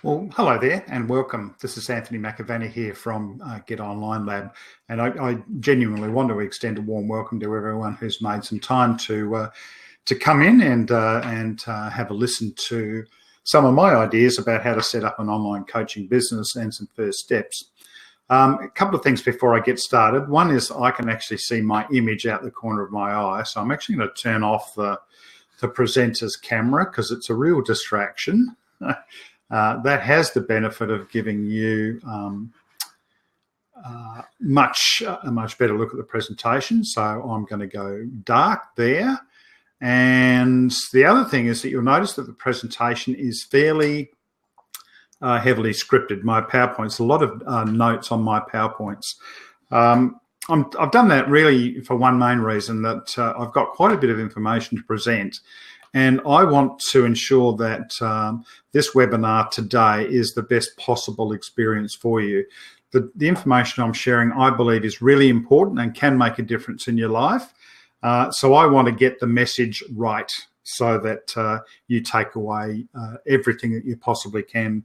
Well, hello there and welcome. This is Anthony McAvaney here from Get Online Lab, and I genuinely want to extend a warm welcome to everyone who's made some time to come in and have a listen to some of my ideas about how to set up an online coaching business and some first steps. A couple of things before I get started. One is I can actually see my image out the corner of my eye, so I'm actually going to turn off the presenter's camera because it's a real distraction. That has the benefit of giving you a much better look at the presentation. So I'm going to go dark there. And the other thing is that you'll notice that the presentation is fairly heavily scripted. My PowerPoint's a lot of notes on my PowerPoints. I've done that really for one main reason, that I've got quite a bit of information to present. And I want to ensure that this webinar today is the best possible experience for you. The information I'm sharing, I believe, is really important and can make a difference in your life. So I want to get the message right so that you take away everything that you possibly can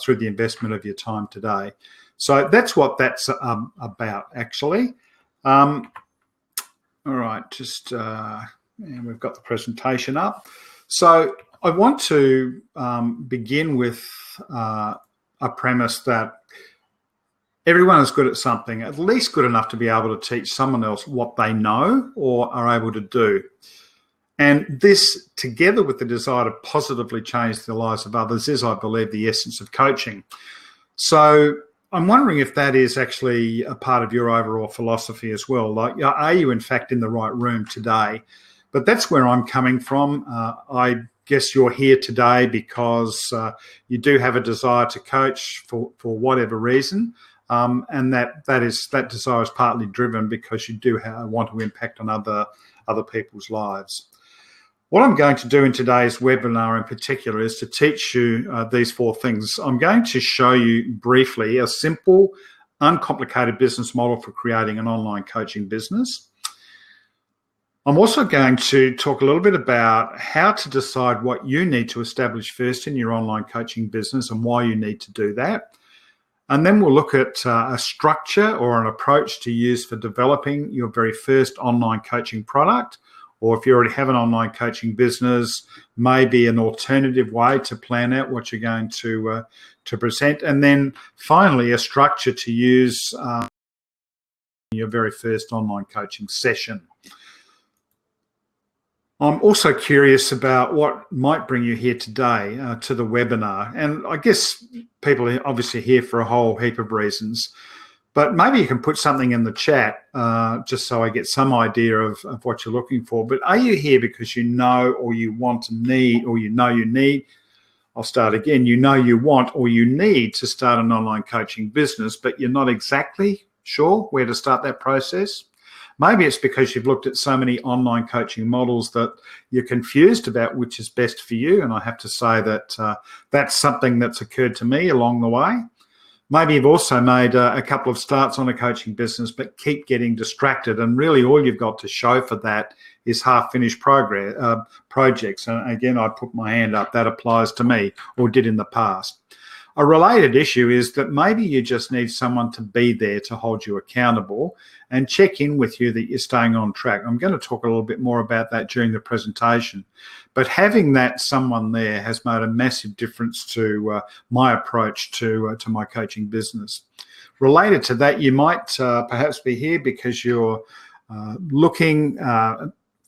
through the investment of your time today. So that's what that's about, actually. All right, just... and we've got the presentation up. So I want to begin with a premise that everyone is good at something, at least good enough to be able to teach someone else what they know or are able to do. And this, together with the desire to positively change the lives of others, is, I believe, the essence of coaching. So I'm wondering if that is actually a part of your overall philosophy as well. Like, are you in fact in the right room today? But that's where I'm coming from. I guess you're here today because you do have a desire to coach for whatever reason, and that desire is partly driven because you do want to impact on other people's lives. What I'm going to do in today's webinar in particular is to teach you these four things. I'm going to show you briefly a simple, uncomplicated business model for creating an online coaching business. I'm also going to talk a little bit about how to decide what you need to establish first in your online coaching business and why you need to do that. And then we'll look at a structure or an approach to use for developing your very first online coaching product, or if you already have an online coaching business, maybe an alternative way to plan out what you're going to present. And then finally, a structure to use in your very first online coaching session. I'm also curious about what might bring you here today to the webinar. And I guess people are obviously here for a whole heap of reasons, but maybe you can put something in the chat just so I get some idea of what you're looking for. But are you here because you know or you want to need, or you know you need, I'll start again, you know you want or you need to start an online coaching business, but you're not exactly sure where to start that process? Maybe it's because you've looked at so many online coaching models that you're confused about which is best for you. And I have to say that that's something that's occurred to me along the way. Maybe you've also made a couple of starts on a coaching business, but keep getting distracted. And really all you've got to show for that is half-finished projects. And again, I put my hand up. That applies to me, or did in the past. A related issue is that maybe you just need someone to be there to hold you accountable and check in with you that you're staying on track. I'm going to talk a little bit more about that during the presentation. But having that someone there has made a massive difference to my approach to my coaching business. Related to that, you might perhaps be here because you're looking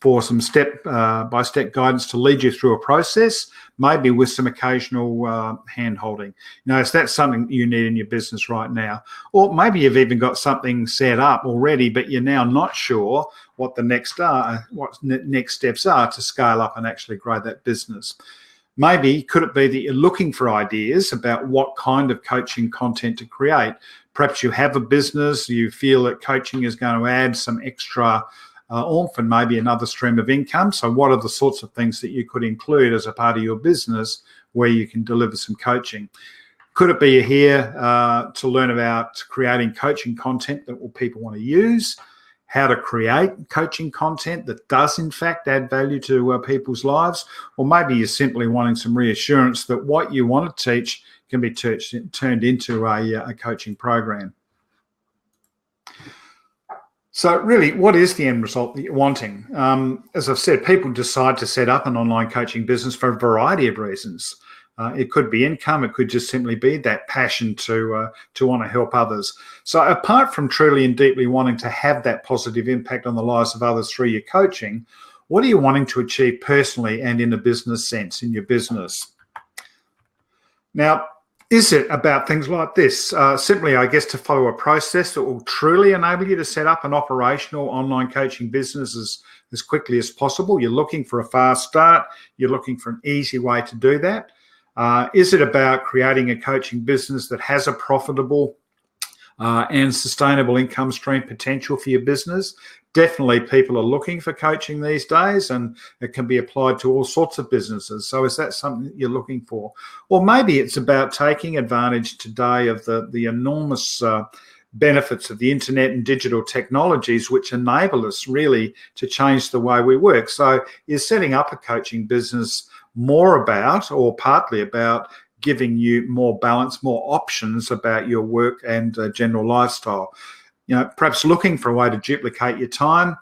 for some step-by-step guidance to lead you through a process, maybe with some occasional hand-holding. Is that something you need in your business right now? Or maybe you've even got something set up already, but you're now not sure what the next steps are to scale up and actually grow that business. Maybe, could it be that you're looking for ideas about what kind of coaching content to create? Perhaps you have a business, you feel that coaching is going to add some extra oomph and maybe another stream of income. So what are the sorts of things that you could include as a part of your business where you can deliver some coaching? Could it be you're here to learn about creating coaching content that people want to use, how to create coaching content that does in fact add value to people's lives, or maybe you're simply wanting some reassurance that what you want to teach can be turned into a coaching program. So really, what is the end result that you're wanting? As I've said, people decide to set up an online coaching business for a variety of reasons. It could be income. It could just simply be that passion to want to help others. So apart from truly and deeply wanting to have that positive impact on the lives of others through your coaching, what are you wanting to achieve personally and in a business sense in your business? Now, is it about things like this? Simply, I guess, to follow a process that will truly enable you to set up an operational online coaching business as quickly as possible. You're looking for a fast start. You're looking for an easy way to do that. Is it about creating a coaching business that has a profitable and sustainable income stream potential for your business? Definitely people are looking for coaching these days, and it can be applied to all sorts of businesses. So is that something that you're looking for? Or maybe it's about taking advantage today of the enormous benefits of the internet and digital technologies, which enable us really to change the way we work. So is setting up a coaching business more about, or partly about, giving you more balance, more options about your work and general lifestyle? Perhaps looking for a way to duplicate your time,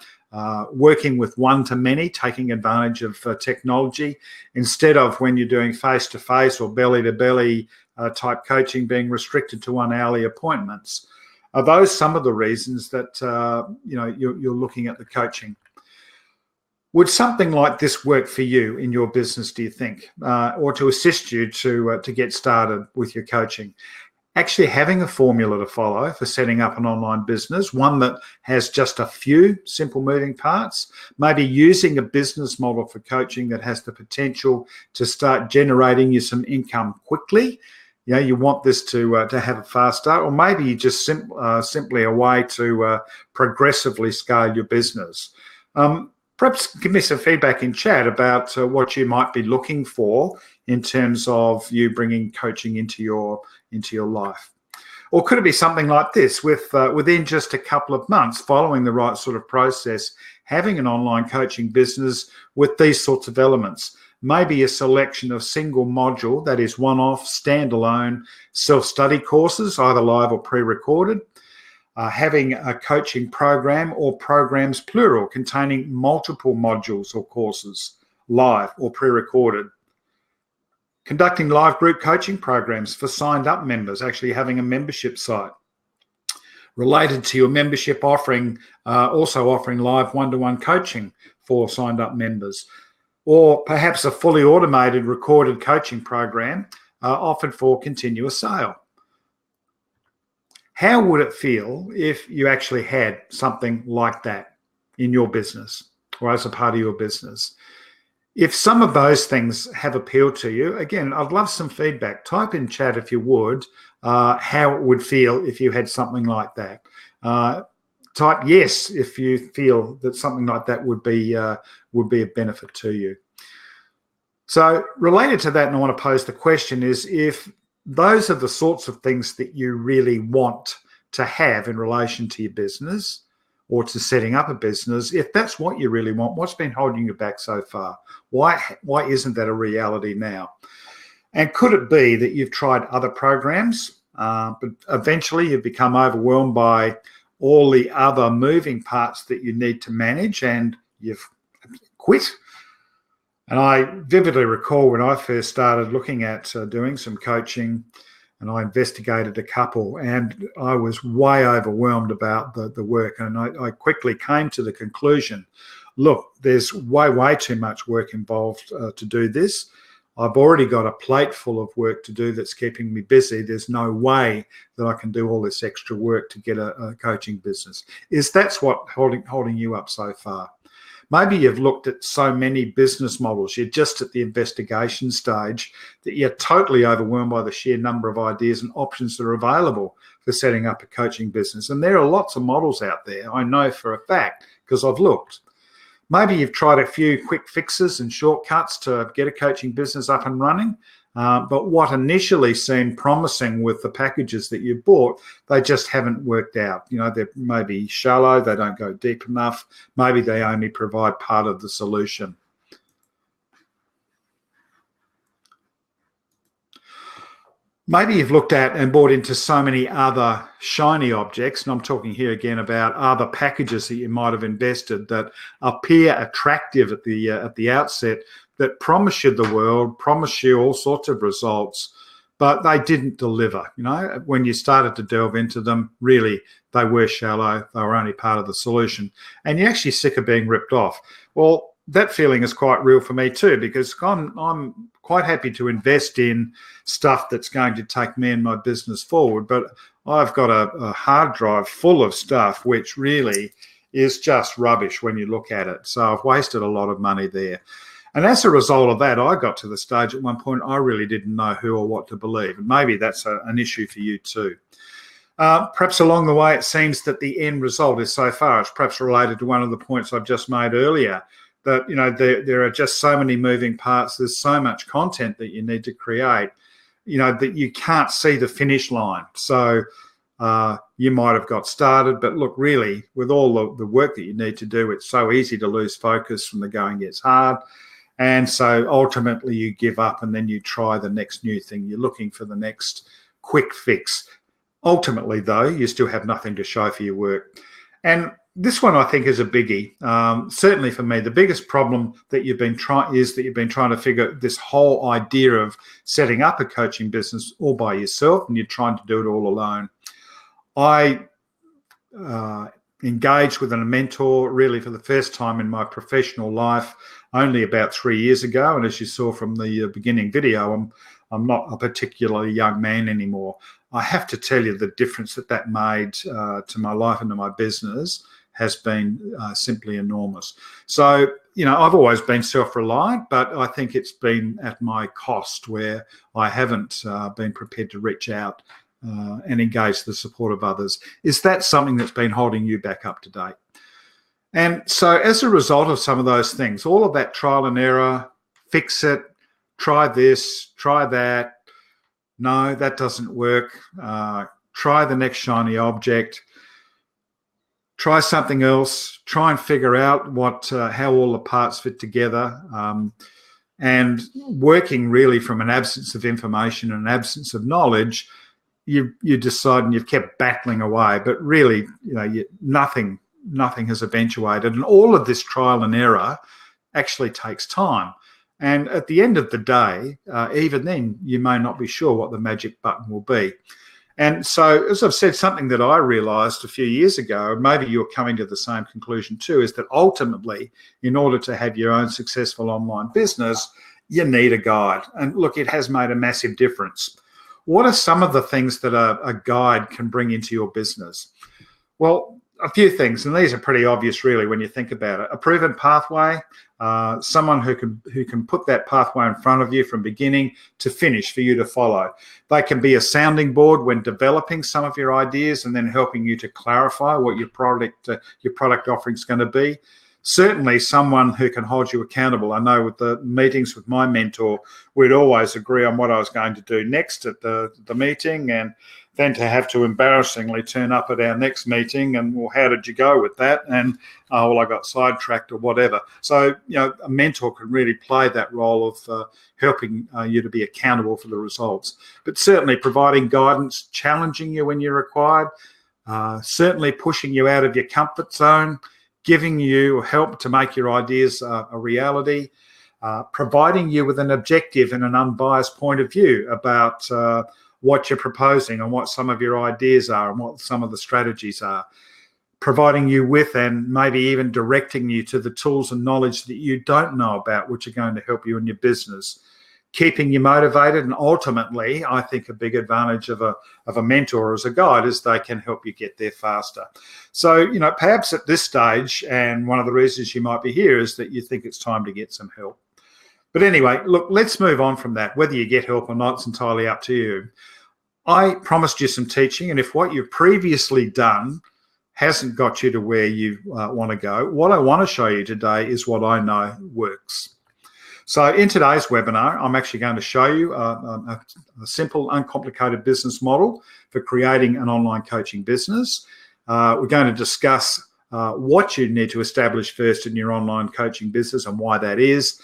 working with one-to-many, taking advantage of technology, instead of when you're doing face-to-face or belly-to-belly type coaching being restricted to 1 hourly appointments. Are those some of the reasons that you're looking at the coaching? Would something like this work for you in your business, do you think, or to assist you to get started with your coaching? Actually having a formula to follow for setting up an online business, one that has just a few simple moving parts, maybe using a business model for coaching that has the potential to start generating you some income quickly. You want this to have a fast start, or maybe you just simply a way to progressively scale your business. Perhaps give me some feedback in chat about what you might be looking for in terms of you bringing coaching into your life. Or could it be something like this, within just a couple of months, following the right sort of process, having an online coaching business with these sorts of elements? Maybe a selection of single module, that is one-off, standalone self-study courses, either live or pre-recorded. Having a coaching program or programs plural containing multiple modules or courses, live or pre-recorded. Conducting live group coaching programs for signed up members, actually having a membership site. Related to your membership offering, also offering live one-to-one coaching for signed up members. Or perhaps a fully automated recorded coaching program offered for continuous sale. How would it feel if you actually had something like that in your business or as a part of your business? If some of those things have appealed to you, again, I'd love some feedback. Type in chat, if you would, how it would feel if you had something like that. Type yes if you feel that something like that would be a benefit to you. So related to that, and I want to pose the question, is if those are the sorts of things that you really want to have in relation to your business or to setting up a business, if that's what you really want, what's been holding you back so far? Why isn't that a reality now? And could it be that you've tried other programs, but eventually you've become overwhelmed by all the other moving parts that you need to manage and you've quit? And I vividly recall when I first started looking at doing some coaching, and I investigated a couple, and I was way overwhelmed about the work. And I quickly came to the conclusion, look, there's way too much work involved to do this. I've already got a plate full of work to do that's keeping me busy. There's no way that I can do all this extra work to get a coaching business. That's what holding you up so far? Maybe you've looked at so many business models, you're just at the investigation stage, that you're totally overwhelmed by the sheer number of ideas and options that are available for setting up a coaching business. And there are lots of models out there, I know for a fact, because I've looked. Maybe you've tried a few quick fixes and shortcuts to get a coaching business up and running, but what initially seemed promising with the packages that you bought, they just haven't worked out. They're maybe shallow, they don't go deep enough, maybe they only provide part of the solution. Maybe you've looked at and bought into so many other shiny objects, and I'm talking here again about other packages that you might have invested that appear attractive at the outset, that promise you the world, promise you all sorts of results, but they didn't deliver. You know, when you started to delve into them, really they were shallow. They were only part of the solution, and you're actually sick of being ripped off. Well, that feeling is quite real for me too, because I'm quite happy to invest in stuff that's going to take me and my business forward. But I've got a hard drive full of stuff which really is just rubbish when you look at it. So I've wasted a lot of money there. And as a result of that, I got to the stage at one point I really didn't know who or what to believe. And maybe that's an issue for you too. Perhaps along the way, it seems that the end result is so far. It's perhaps related to one of the points I've just made earlier, that, you know, there are just so many moving parts. There's so much content that you need to create, you know, that you can't see the finish line. So you might have got started, but look, really, with all the work that you need to do, it's so easy to lose focus when the going gets hard. And so ultimately you give up and then you try the next new thing. You're looking for the next quick fix. Ultimately, though, you still have nothing to show for your work. And this one, I think, is a biggie. Certainly for me, the biggest problem that you've been trying to figure this whole idea of setting up a coaching business all by yourself, and you're trying to do it all alone. I engaged with a mentor really for the first time in my professional life only about 3 years ago. And as you saw from the beginning video, I'm not a particularly young man anymore. I have to tell you the difference that made to my life and to my business has been simply enormous. So, you know, I've always been self-reliant, but I think it's been at my cost where I haven't been prepared to reach out and engage the support of others. Is that something that's been holding you back up to date? And so as a result of some of those things, all of that trial and error, fix it, try this, try that, no, that doesn't work, try the next shiny object, try something else, try and figure out how all the parts fit together, and working really from an absence of information and an absence of knowledge, you decide, and you've kept battling away, but really, you know, nothing has eventuated. And all of this trial and error actually takes time. And at the end of the day, even then, you may not be sure what the magic button will be. And so, as I've said, something that I realised a few years ago, and maybe you're coming to the same conclusion too, is that ultimately, in order to have your own successful online business, you need a guide. And look, it has made a massive difference. What are some of the things that a guide can bring into your business? Well, a few things, and these are pretty obvious really when you think about it. A proven pathway, someone who can put that pathway in front of you from beginning to finish for you to follow. They can be a sounding board when developing some of your ideas and then helping you to clarify what your product offering is going to be. Certainly someone who can hold you accountable. I know with the meetings with my mentor, we'd always agree on what I was going to do next at the meeting, and then to have to embarrassingly turn up at our next meeting and, well, how did you go with that? And, oh, well, I got sidetracked or whatever. So, you know, a mentor can really play that role of helping you to be accountable for the results. But certainly providing guidance, challenging you when you're required, certainly pushing you out of your comfort zone, giving you help to make your ideas a reality, providing you with an objective and an unbiased point of view about what you're proposing and what some of your ideas are and what some of the strategies are, providing you with and maybe even directing you to the tools and knowledge that you don't know about, which are going to help you in your business, keeping you motivated. And ultimately, I think a big advantage of a mentor or as a guide is they can help you get there faster. So, you know, perhaps at this stage, and one of the reasons you might be here is that you think it's time to get some help. But anyway, look, let's move on from that. Whether you get help or not, it's entirely up to you. I promised you some teaching, and if what you've previously done hasn't got you to where you want to go, what I want to show you today is what I know works. So in today's webinar, I'm actually going to show you a simple, uncomplicated business model for creating an online coaching business. We're going to discuss what you need to establish first in your online coaching business and why that is.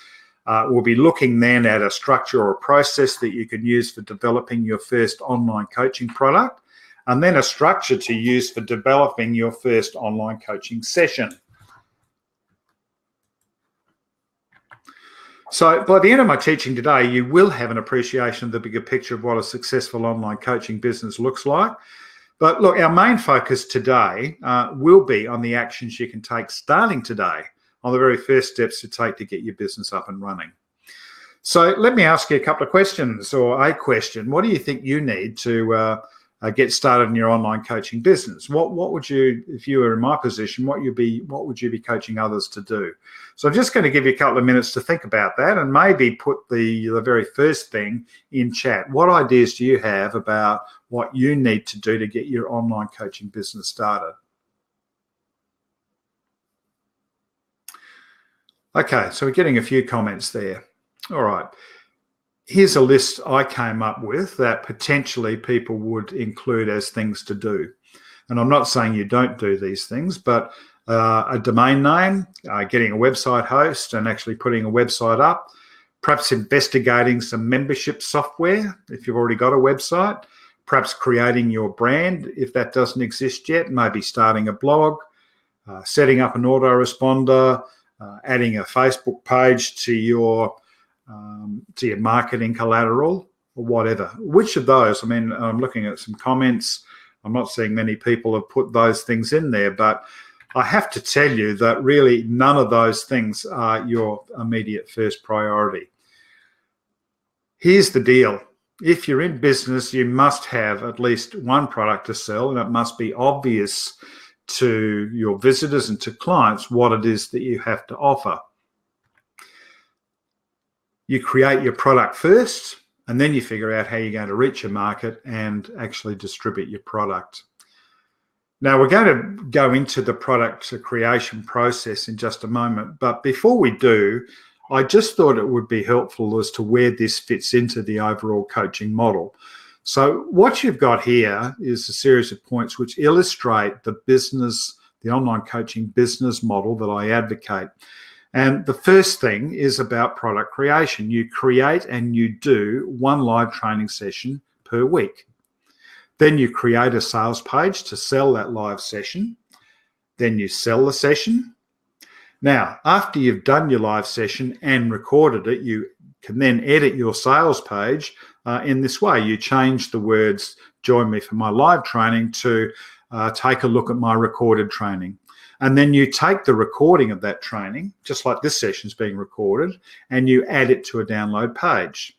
We'll be looking then at a structure or a process that you can use for developing your first online coaching product, and then a structure to use for developing your first online coaching session. So by the end of my teaching today, you will have an appreciation of the bigger picture of what a successful online coaching business looks like. But look, our main focus today will be on the actions you can take starting today, on the very first steps to take to get your business up and running. So let me ask you a couple of questions, or a question. What do you think you need to get started in your online coaching business? What would you, if you were in my position, what would you be coaching others to do? So I'm just going to give you a couple of minutes to think about that, and maybe put the very first thing in chat. What ideas do you have about what you need to do to get your online coaching business started? Okay, so we're getting a few comments there. All right. Here's a list I came up with that potentially people would include as things to do. And I'm not saying you don't do these things, but a domain name, getting a website host and actually putting a website up, perhaps investigating some membership software if you've already got a website, perhaps creating your brand if that doesn't exist yet, maybe starting a blog, setting up an autoresponder, adding a Facebook page to your marketing collateral, or whatever. Which of those? I mean, I'm looking at some comments. I'm not seeing many people have put those things in there, but I have to tell you that really none of those things are your immediate first priority. Here's the deal. If you're in business, you must have at least one product to sell, and it must be obvious to your visitors and to clients what it is that you have to offer. You create your product first, and then you figure out how you're going to reach your market and actually distribute your product. Now, we're going to go into the product creation process in just a moment, but before we do, I just thought it would be helpful as to where this fits into the overall coaching model. So what you've got here is a series of points which illustrate the online coaching business model that I advocate. And the first thing is about product creation. You create and you do one live training session per week. Then you create a sales page to sell that live session. Then you sell the session. Now, after you've done your live session and recorded it, you can then edit your sales page in this way. You change the words, join me for my live training, to take a look at my recorded training. And then you take the recording of that training, just like this session is being recorded, and you add it to a download page.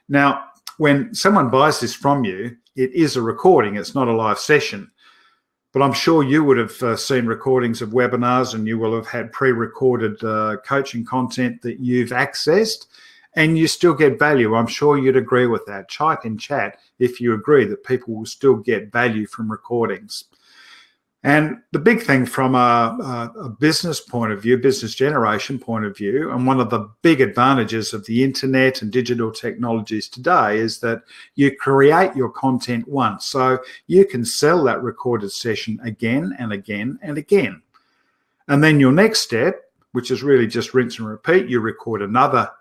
Now, when someone buys this from you, it is a recording. It's not a live session. But I'm sure you would have seen recordings of webinars, and you will have had pre-recorded coaching content that you've accessed, and you still get value. I'm sure you'd agree with that. Type in chat if you agree that people will still get value from recordings. And the big thing from a business point of view, business generation point of view, and one of the big advantages of the internet and digital technologies today is that you create your content once. So you can sell that recorded session again and again and again. And then your next step, which is really just rinse and repeat, you record another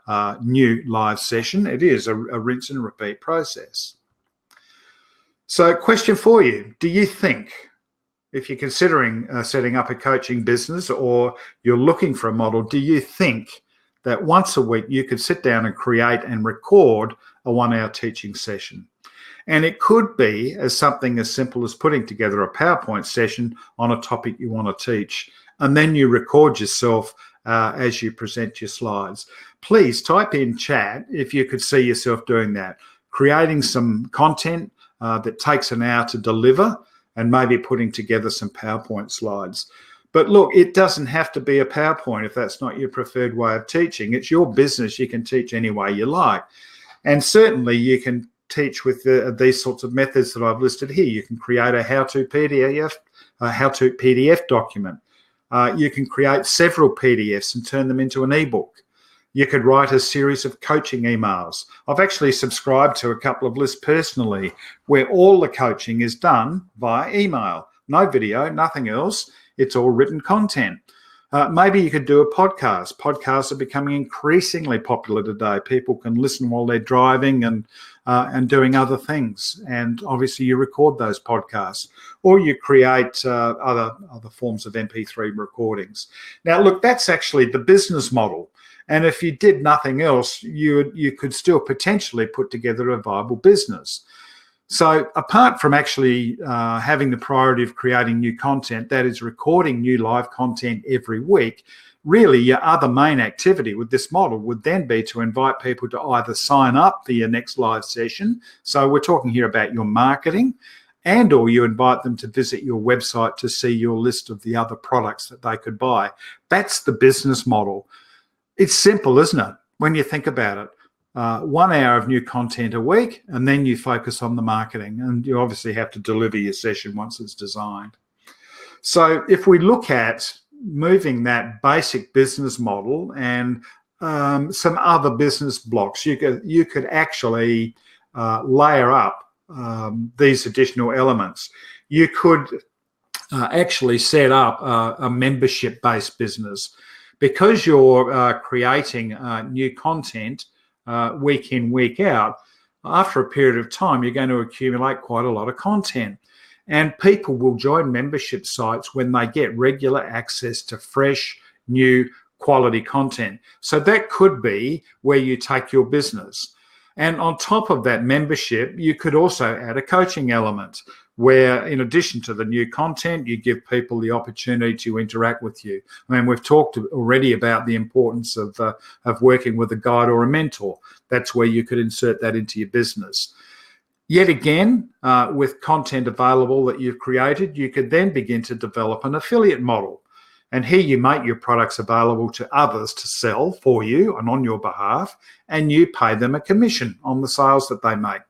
new live session. It is a rinse and repeat process. So question for you, do you think, if you're considering setting up a coaching business or you're looking for a model, do you think that once a week you could sit down and create and record a 1-hour teaching session? And it could be as something as simple as putting together a PowerPoint session on a topic you want to teach, and then you record yourself as you present your slides. Please type in chat if you could see yourself doing that, creating some content that takes an hour to deliver, and maybe putting together some PowerPoint slides. But look, it doesn't have to be a PowerPoint if that's not your preferred way of teaching. It's your business. You can teach any way you like. And certainly you can teach with these sorts of methods that I've listed here. You can create a how-to PDF document. You can create several PDFs and turn them into an ebook. You could write a series of coaching emails. I've actually subscribed to a couple of lists personally where all the coaching is done via email. No video, nothing else. It's all written content. Maybe you could do a podcast. Podcasts are becoming increasingly popular today. People can listen while they're driving and doing other things. And obviously you record those podcasts, or you create other forms of MP3 recordings. Now, look, that's actually the business model. And if you did nothing else, you could still potentially put together a viable business. So apart from actually having the priority of creating new content, that is recording new live content every week, really your other main activity with this model would then be to invite people to either sign up for your next live session. So we're talking here about your marketing, and or you invite them to visit your website to see your list of the other products that they could buy. That's the business model. It's simple, isn't it, when you think about it? 1 hour of new content a week, and then you focus on the marketing, and you obviously have to deliver your session once it's designed. So if we look at moving that basic business model and some other business blocks, you could actually layer up these additional elements. You could actually set up a membership-based business. Because you're creating new content week in, week out, after a period of time, you're going to accumulate quite a lot of content. And people will join membership sites when they get regular access to fresh, new, quality content. So that could be where you take your business. And on top of that membership, you could also add a coaching element where, in addition to the new content, you give people the opportunity to interact with you. I mean, we've talked already about the importance of working with a guide or a mentor. That's where you could insert that into your business. Yet again, with content available that you've created, you could then begin to develop an affiliate model. And here you make your products available to others to sell for you and on your behalf, and you pay them a commission on the sales that they make.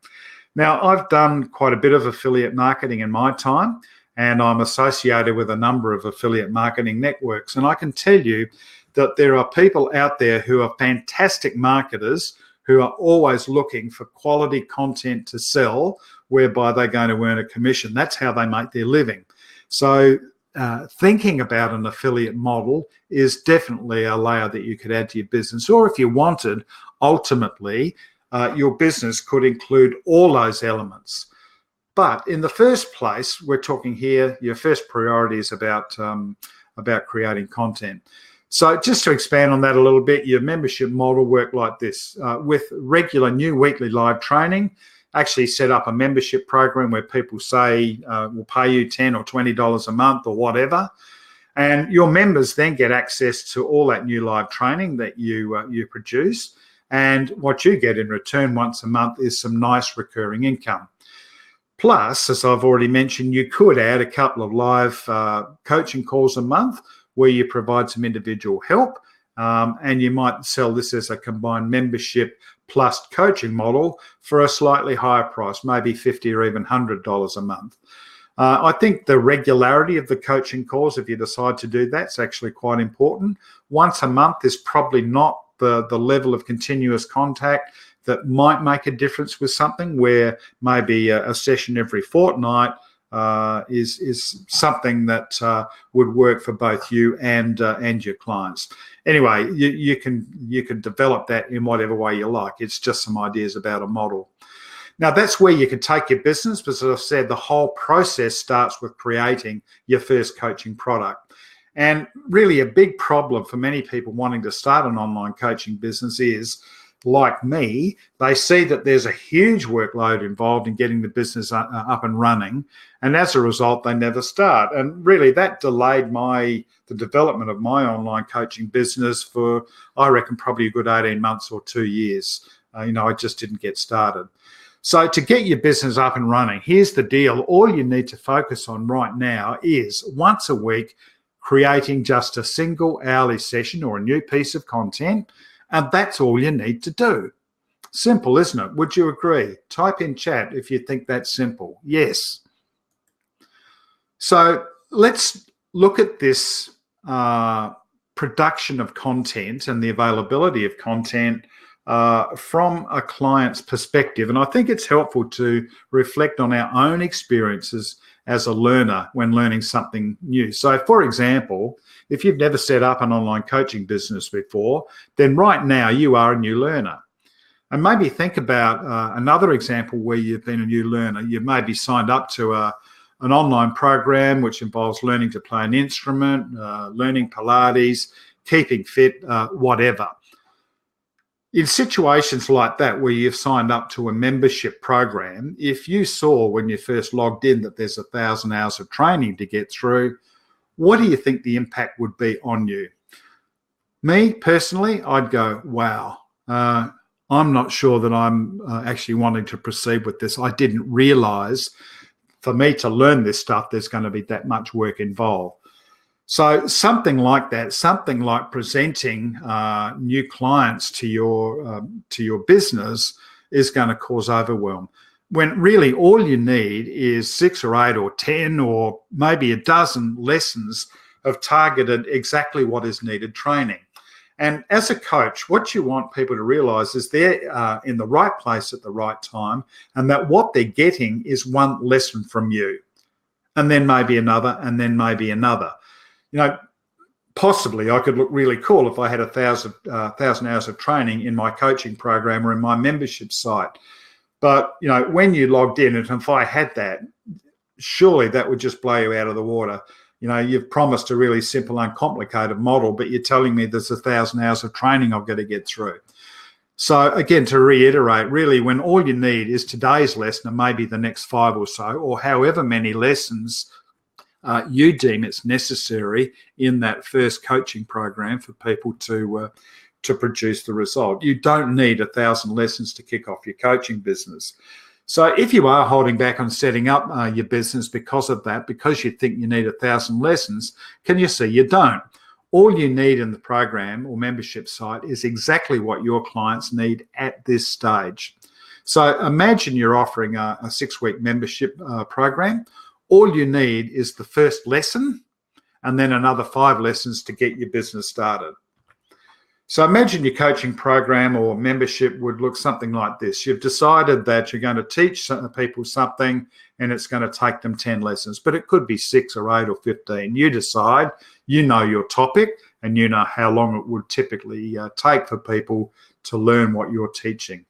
Now, I've done quite a bit of affiliate marketing in my time, and I'm associated with a number of affiliate marketing networks. And I can tell you that there are people out there who are fantastic marketers who are always looking for quality content to sell, whereby they're going to earn a commission. That's how they make their living. So thinking about an affiliate model is definitely a layer that you could add to your business. Or if you wanted, ultimately, your business could include all those elements. But in the first place, we're talking here, your first priority is about creating content. So just to expand on that a little bit, your membership model worked like this. With regular new weekly live training, actually set up a membership program where people say, we'll pay you $10 or $20 a month or whatever. And your members then get access to all that new live training that you produce. And what you get in return once a month is some nice recurring income. Plus, as I've already mentioned, you could add a couple of live coaching calls a month where you provide some individual help, and you might sell this as a combined membership plus coaching model for a slightly higher price, maybe $50 or even $100 a month. I think the regularity of the coaching calls, if you decide to do that, is actually quite important. Once a month is probably not the level of continuous contact that might make a difference with something, where maybe a session every fortnight is something that would work for both you and your clients. Anyway, you can develop that in whatever way you like. It's just some ideas about a model. Now, that's where you can take your business, because as I've said, the whole process starts with creating your first coaching product. And really a big problem for many people wanting to start an online coaching business is, like me, they see that there's a huge workload involved in getting the business up and running, and as a result, they never start. And really, that delayed the development of my online coaching business for, I reckon, probably a good 18 months or 2 years. I just didn't get started. So to get your business up and running, here's the deal. All you need to focus on right now is once a week, creating just a single hourly session or a new piece of content. And that's all you need to do. Simple, isn't it? Would you agree? Type in chat if you think that's simple. Yes. So let's look at this production of content and the availability of content from a client's perspective. And I think it's helpful to reflect on our own experiences as a learner when learning something new. So, for example, if you've never set up an online coaching business before, then right now you are a new learner. And maybe think about another example where you've been a new learner. You maybe signed up to an online program which involves learning to play an instrument, learning Pilates, keeping fit, whatever. In situations like that where you've signed up to a membership program, if you saw when you first logged in that there's 1,000 hours of training to get through, what do you think the impact would be on you? Me, personally, I'd go, wow, I'm not sure that I'm actually wanting to proceed with this. I didn't realise for me to learn this stuff, there's going to be that much work involved. So something like that, something like presenting new clients to your business is going to cause overwhelm. When really all you need is 6 or 8 or 10 or maybe a dozen lessons of targeted exactly what is needed training. And as a coach, what you want people to realise is they're in the right place at the right time, and that what they're getting is one lesson from you, and then maybe another, and then maybe another. You know, possibly I could look really cool if I had 1,000 hours of training in my coaching program or in my membership site. But, you know, when you logged in, and if I had that, surely that would just blow you out of the water. You know, you've promised a really simple, uncomplicated model, but you're telling me there's 1,000 hours of training I've got to get through. So again, to reiterate, really, when all you need is today's lesson and maybe the next 5 or so, or however many lessons you deem it's necessary in that first coaching program for people to produce the result. You don't need 1,000 lessons to kick off your coaching business. So if you are holding back on setting up your business because of that, because you think you need 1,000 lessons, can you see you don't? All you need in the program or membership site is exactly what your clients need at this stage. So imagine you're offering a 6-week membership program. All you need is the first lesson and then another 5 lessons to get your business started. So imagine your coaching program or membership would look something like this. You've decided that you're going to teach people something and it's going to take them 10 lessons, but it could be 6 or 8 or 15. You decide, you know your topic and you know how long it would typically take for people to learn what you're teaching.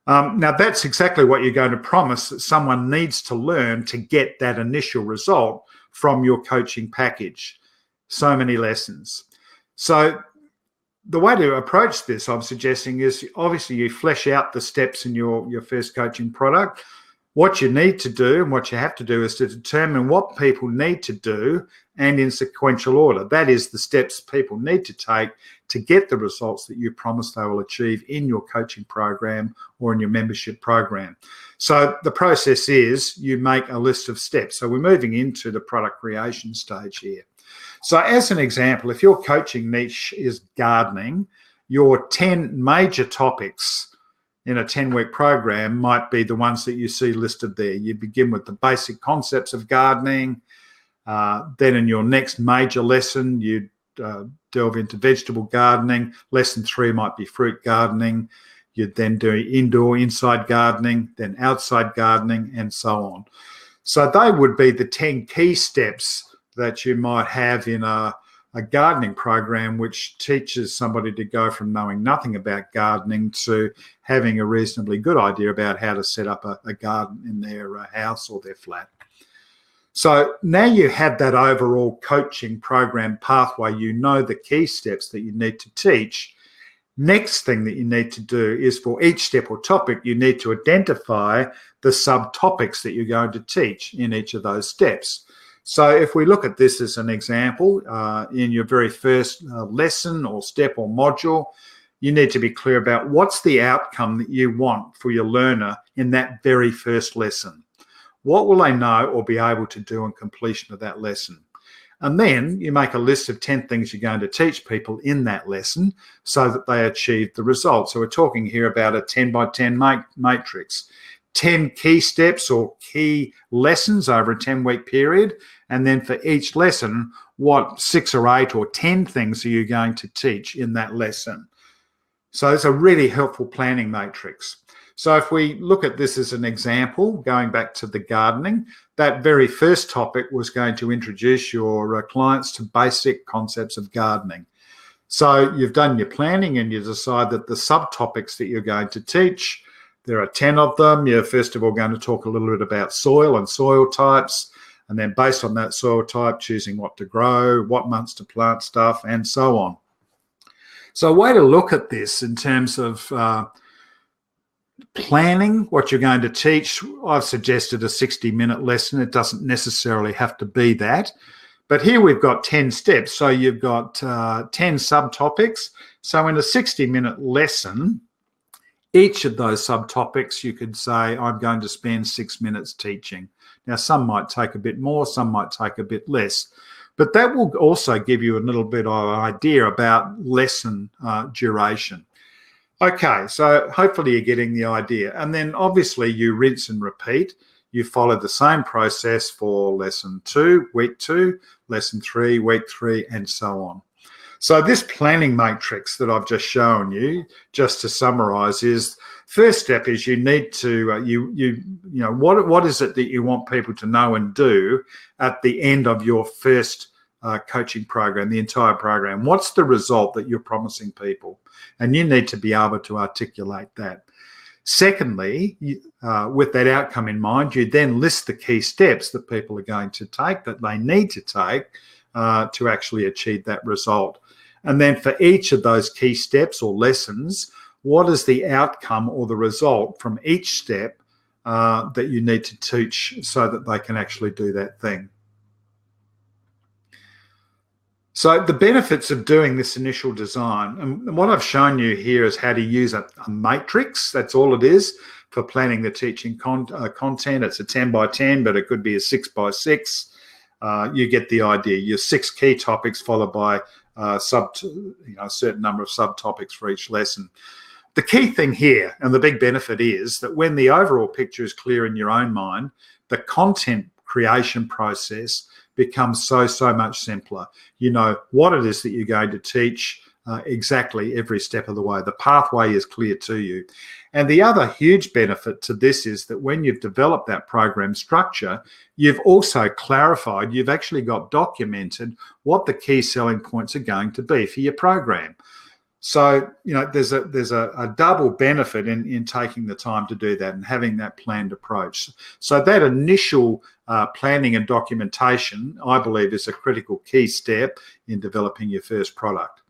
Now, that's exactly what you're going to promise that someone needs to learn to get that initial result from your coaching package. So many lessons. So the way to approach this, I'm suggesting, is obviously you flesh out the steps in your first coaching product. What you need to do and what you have to do is to determine what people need to do and in sequential order. That is the steps people need to take to get the results that you promise they will achieve in your coaching program or in your membership program. So the process is you make a list of steps. So we're moving into the product creation stage here. So as an example, if your coaching niche is gardening, your 10 major topics in a 10-week program might be the ones that you see listed there. You begin with the basic concepts of gardening. Then in your next major lesson, you delve into vegetable gardening. Lesson 3 might be fruit gardening. You'd then do indoor, inside gardening, then outside gardening, and so on. So they would be the 10 key steps that you might have in a gardening program, which teaches somebody to go from knowing nothing about gardening to having a reasonably good idea about how to set up a garden in their house or their flat. So now you have that overall coaching program pathway. You know the key steps that you need to teach. Next thing that you need to do is for each step or topic, you need to identify the subtopics that you're going to teach in each of those steps. So if we look at this as an example, in your very first lesson or step or module, you need to be clear about what's the outcome that you want for your learner in that very first lesson. What will they know or be able to do on completion of that lesson? And then you make a list of 10 things you're going to teach people in that lesson so that they achieve the result. So we're talking here about a 10 by 10 matrix. 10 key steps or key lessons over a 10-week period. And then for each lesson, what 6 or 8 or 10 things are you going to teach in that lesson? So it's a really helpful planning matrix. So if we look at this as an example, going back to the gardening, that very first topic was going to introduce your clients to basic concepts of gardening. So you've done your planning and you decide that the subtopics that you're going to teach, there are 10 of them. You're first of all going to talk a little bit about soil and soil types, and then based on that soil type, choosing what to grow, what months to plant stuff, and so on. So a way to look at this in terms of planning what you're going to teach, I've suggested a 60-minute lesson. It doesn't necessarily have to be that. But here we've got 10 steps. So you've got 10 subtopics. So in a 60-minute lesson, each of those subtopics, you could say, I'm going to spend 6 minutes teaching. Now, some might take a bit more, some might take a bit less. But that will also give you a little bit of idea about lesson duration. Okay, so hopefully you're getting the idea. And then obviously you rinse and repeat. You follow the same process for lesson 2, week 2, lesson 3, week 3, and so on. So this planning matrix that I've just shown you, just to summarize, is first step is you need to, you know, what is it that you want people to know and do at the end of your first coaching program, the entire program? What's the result that you're promising people? And you need to be able to articulate that. Secondly, with that outcome in mind, you then list the key steps that people are going to take, that they need to take to actually achieve that result. And then for each of those key steps or lessons, what is the outcome or the result from each step that you need to teach so that they can actually do that thing? So the benefits of doing this initial design, and what I've shown you here is how to use a matrix. That's all it is for planning the teaching content. It's a 10 by 10, but it could be a 6 by 6. You get the idea. Your 6 key topics followed by a certain number of subtopics for each lesson. The key thing here, and the big benefit, is that when the overall picture is clear in your own mind, the content creation process becomes so much simpler. You know what it is that you're going to teach exactly every step of the way. The pathway is clear to you. And the other huge benefit to this is that when you've developed that program structure, you've also clarified, you've actually got documented what the key selling points are going to be for your program. So, you know, there's a double benefit in taking the time to do that and having that planned approach. So that initial planning and documentation, I believe, is a critical key step in developing your first product.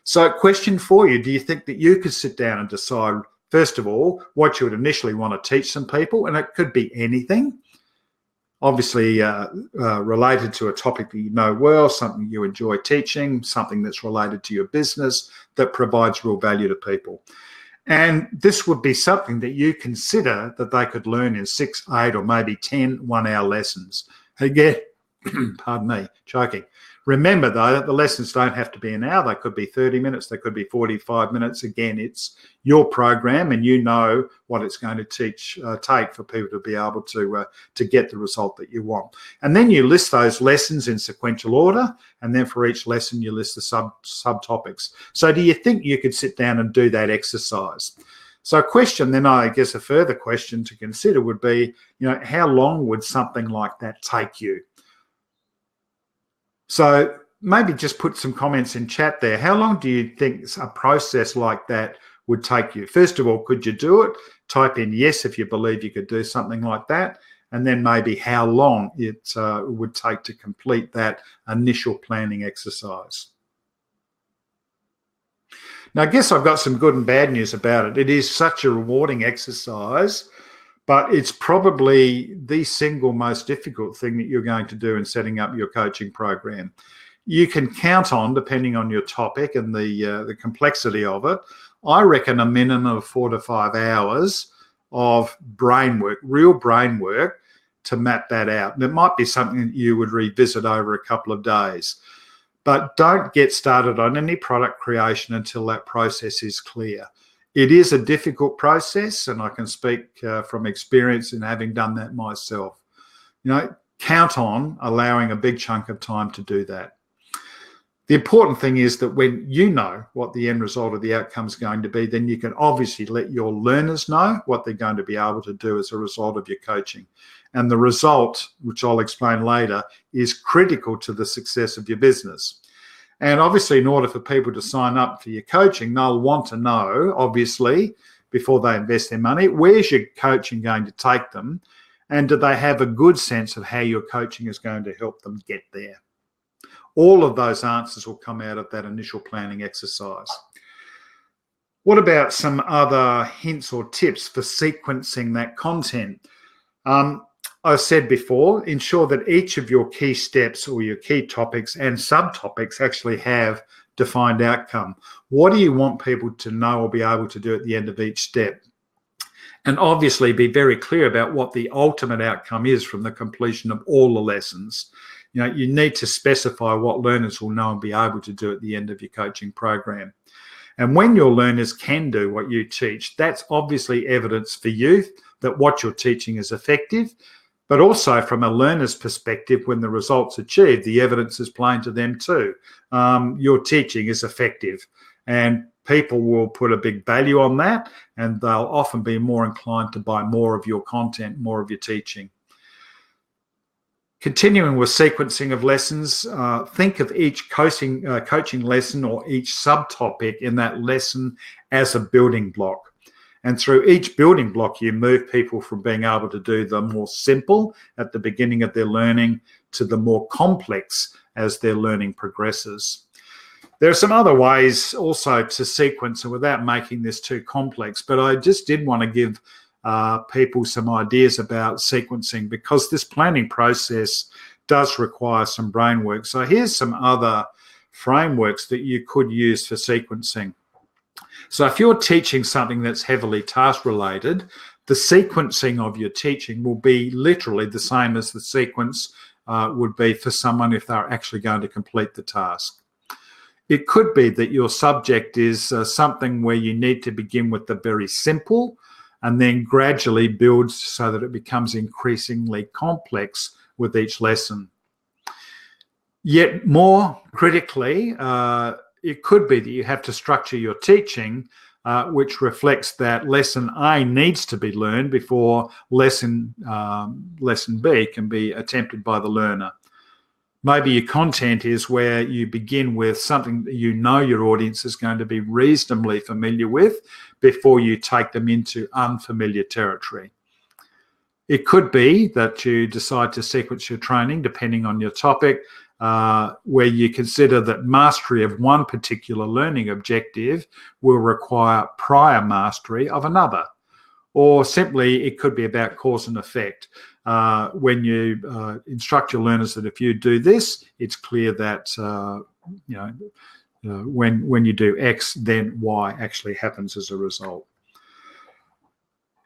So question for you, do you think that you could sit down and decide, first of all, what you would initially want to teach some people? And it could be anything. Obviously related to a topic that you know well, something you enjoy teaching, something that's related to your business that provides real value to people. And this would be something that you consider that they could learn in 6, 8, or maybe 10 one-hour lessons. Again, pardon me, choking. Remember, though, that the lessons don't have to be an hour. They could be 30 minutes. They could be 45 minutes. Again, it's your program, and you know what it's going to take for people to be able to get the result that you want. And then you list those lessons in sequential order, and then for each lesson, you list the subtopics. So do you think you could sit down and do that exercise? So a question, then I guess a further question to consider would be, you know, how long would something like that take you? So maybe just put some comments in chat there. How long do you think a process like that would take you? First of all, could you do it? Type in yes if you believe you could do something like that. And then maybe how long it would take to complete that initial planning exercise. Now, I guess I've got some good and bad news about it. It is such a rewarding exercise, but it's probably the single most difficult thing that you're going to do in setting up your coaching program. You can count on, depending on your topic and the complexity of it, I reckon a minimum of 4 to 5 hours of brain work, real brain work, to map that out. And it might be something that you would revisit over a couple of days. But don't get started on any product creation until that process is clear. It is a difficult process, and I can speak from experience in having done that myself. You know, count on allowing a big chunk of time to do that. The important thing is that when you know what the end result of the outcome is going to be, then you can obviously let your learners know what they're going to be able to do as a result of your coaching. And the result, which I'll explain later, is critical to the success of your business. And obviously, in order for people to sign up for your coaching, they'll want to know, obviously, before they invest their money, where's your coaching going to take them? And do they have a good sense of how your coaching is going to help them get there? All of those answers will come out of that initial planning exercise. What about some other hints or tips for sequencing that content? I've said before, ensure that each of your key steps or your key topics and subtopics actually have defined outcome. What do you want people to know or be able to do at the end of each step? And obviously be very clear about what the ultimate outcome is from the completion of all the lessons. You need to specify what learners will know and be able to do at the end of your coaching program. And when your learners can do what you teach, that's obviously evidence for you that what you're teaching is effective. But also from a learner's perspective, when the results achieved, the evidence is plain to them too. Your teaching is effective, and people will put a big value on that, and they'll often be more inclined to buy more of your content, more of your teaching. Continuing with sequencing of lessons, think of each coaching lesson or each subtopic in that lesson as a building block. And through each building block, you move people from being able to do the more simple at the beginning of their learning to the more complex as their learning progresses. There are some other ways also to sequence, and without making this too complex, but I just did want to give people some ideas about sequencing, because this planning process does require some brain work. So here's some other frameworks that you could use for sequencing. So if you're teaching something that's heavily task related, the sequencing of your teaching will be literally the same as the sequence would be for someone if they're actually going to complete the task. It could be that your subject is something where you need to begin with the very simple and then gradually build so that it becomes increasingly complex with each lesson. Yet more critically, it could be that you have to structure your teaching which reflects that lesson A needs to be learned before lesson B can be attempted by the learner. Maybe your content is where you begin with something that you know your audience is going to be reasonably familiar with before you take them into unfamiliar territory. It could be that you decide to sequence your training depending on your topic, where you consider that mastery of one particular learning objective will require prior mastery of another. Or simply, it could be about cause and effect. When you instruct your learners that if you do this, it's clear that when you do X, then Y actually happens as a result.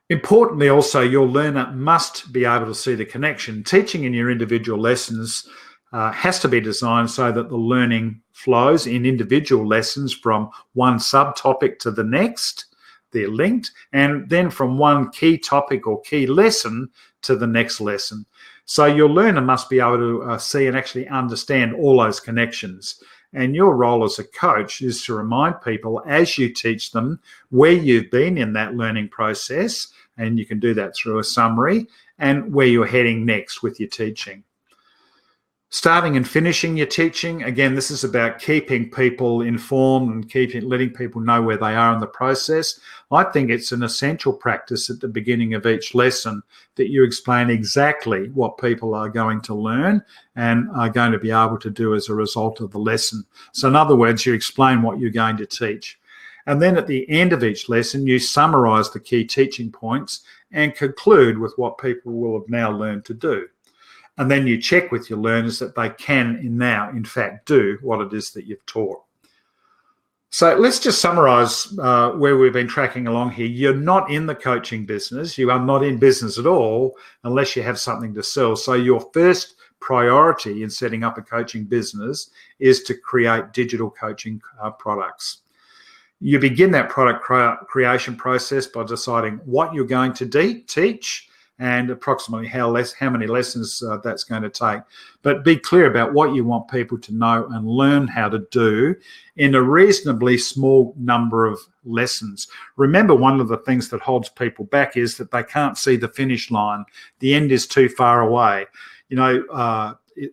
Importantly, also, your learner must be able to see the connection. Teaching in your individual lessons has to be designed so that the learning flows in individual lessons from one subtopic to the next. They're linked, and then from one key topic or key lesson to the next lesson. So your learner must be able to see and actually understand all those connections. And your role as a coach is to remind people as you teach them where you've been in that learning process, and you can do that through a summary, and where you're heading next with your teaching. Starting and finishing your teaching, again, this is about keeping people informed and letting people know where they are in the process. I think it's an essential practice at the beginning of each lesson that you explain exactly what people are going to learn and are going to be able to do as a result of the lesson. So in other words, you explain what you're going to teach. And then at the end of each lesson, you summarize the key teaching points and conclude with what people will have now learned to do. And then you check with your learners that they can now, in fact, do what it is that you've taught. So let's just summarize where we've been tracking along here. You're not in the coaching business. You are not in business at all unless you have something to sell. So your first priority in setting up a coaching business is to create digital coaching products. You begin that product creation process by deciding what you're going to teach and approximately how many lessons that's going to take. But be clear about what you want people to know and learn how to do in a reasonably small number of lessons. Remember, one of the things that holds people back is that they can't see the finish line. The end is too far away.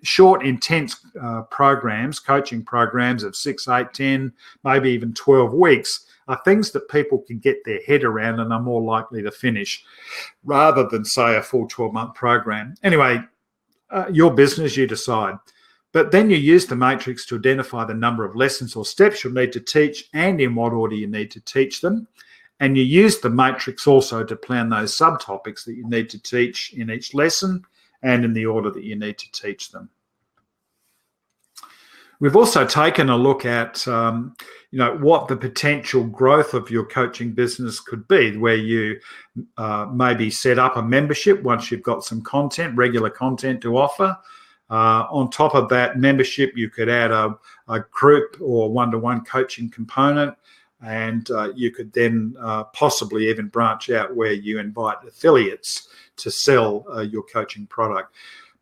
Short, intense programs, coaching programs of 6, 8, 10, maybe even 12 weeks are things that people can get their head around and are more likely to finish rather than, say, a full 12-month program. Anyway, your business, you decide. But then you use the matrix to identify the number of lessons or steps you'll need to teach and in what order you need to teach them. And you use the matrix also to plan those subtopics that you need to teach in each lesson and in the order that you need to teach them. We've also taken a look at, what the potential growth of your coaching business could be, where you maybe set up a membership once you've got some content, regular content to offer. On top of that membership, you could add a group or one-to-one coaching component, and you could then possibly even branch out where you invite affiliates to sell your coaching product.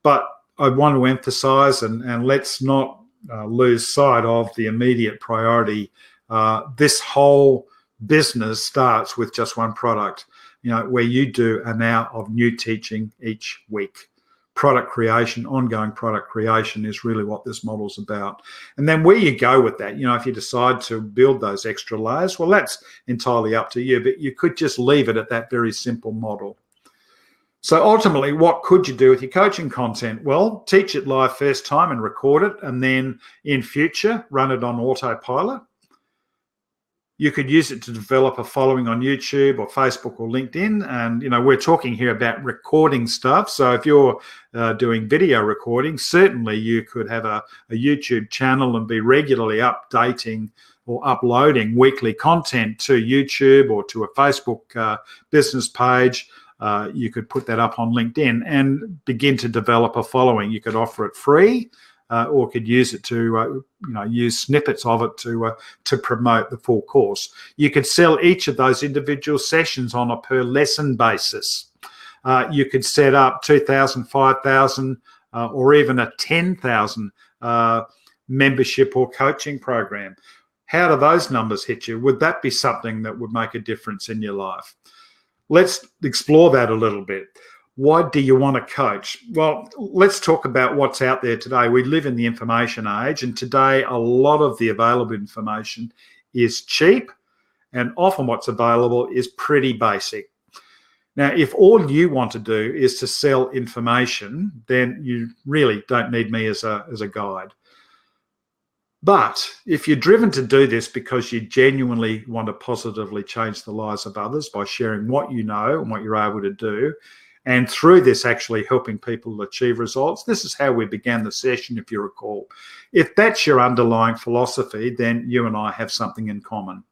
But I want to emphasize, and let's not lose sight of the immediate priority. This whole business starts with just one product, where you do an hour of new teaching each week. Product creation, ongoing product creation is really what this model is about. And then where you go with that, if you decide to build those extra layers, well, that's entirely up to you, but you could just leave it at that very simple model. So ultimately, what could you do with your coaching content? Well, teach it live first time and record it, and then in future, run it on autopilot. You could use it to develop a following on YouTube or Facebook or LinkedIn. And, we're talking here about recording stuff. So if you're doing video recording, certainly you could have a YouTube channel and be regularly updating or uploading weekly content to YouTube or to a Facebook business page. You could put that up on LinkedIn and begin to develop a following. You could offer it free, or could use it to, use snippets of it to promote the full course. You could sell each of those individual sessions on a per lesson basis. You could set up 2,000, 5,000, or even a 10,000 membership or coaching program. How do those numbers hit you? Would that be something that would make a difference in your life? Let's explore that a little bit. Why do you want to coach? Well, let's talk about what's out there today. We live in the information age, and today a lot of the available information is cheap, and often what's available is pretty basic. Now, if all you want to do is to sell information, then you really don't need me as a guide. But if you're driven to do this because you genuinely want to positively change the lives of others by sharing what you know and what you're able to do, and through this actually helping people achieve results, this is how we began the session, if you recall. If that's your underlying philosophy, then you and I have something in common.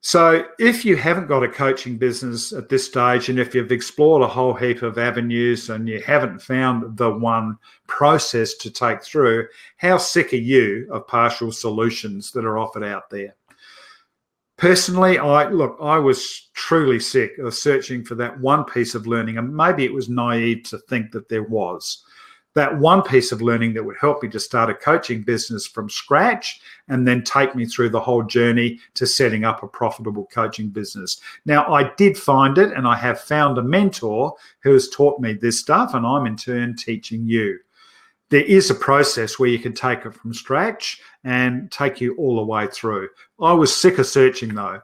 So if you haven't got a coaching business at this stage, and if you've explored a whole heap of avenues and you haven't found the one process to take through, how sick are you of partial solutions that are offered out there? Personally, I was truly sick of searching for that one piece of learning, and maybe it was naive to think that there was. That one piece of learning that would help me to start a coaching business from scratch and then take me through the whole journey to setting up a profitable coaching business. Now, I did find it, and I have found a mentor who has taught me this stuff, and I'm in turn teaching you. There is a process where you can take it from scratch and take you all the way through. I was sick of searching though.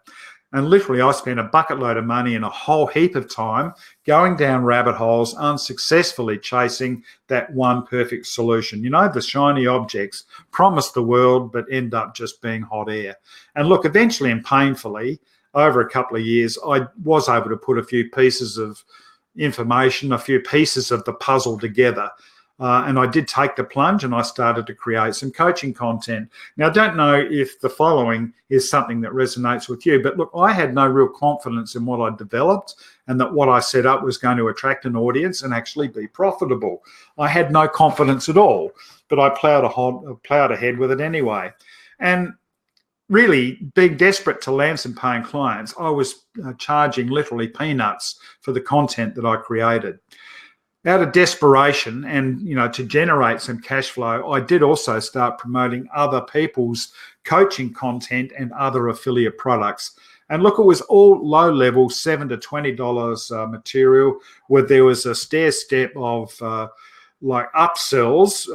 And literally I spent a bucket load of money and a whole heap of time going down rabbit holes, unsuccessfully chasing that one perfect solution. The shiny objects promise the world, but end up just being hot air. And look, eventually and painfully, over a couple of years, I was able to put a few pieces of information, a few pieces of the puzzle together. And I did take the plunge and I started to create some coaching content. Now, I don't know if the following is something that resonates with you, but look, I had no real confidence in what I developed and that what I set up was going to attract an audience and actually be profitable. I had no confidence at all, but I plowed ahead with it anyway. And really being desperate to land some paying clients, I was charging literally peanuts for the content that I created. Out of desperation and, to generate some cash flow, I did also start promoting other people's coaching content and other affiliate products. And look, it was all low level, $7 to $20 material, where there was a stair step of like upsells,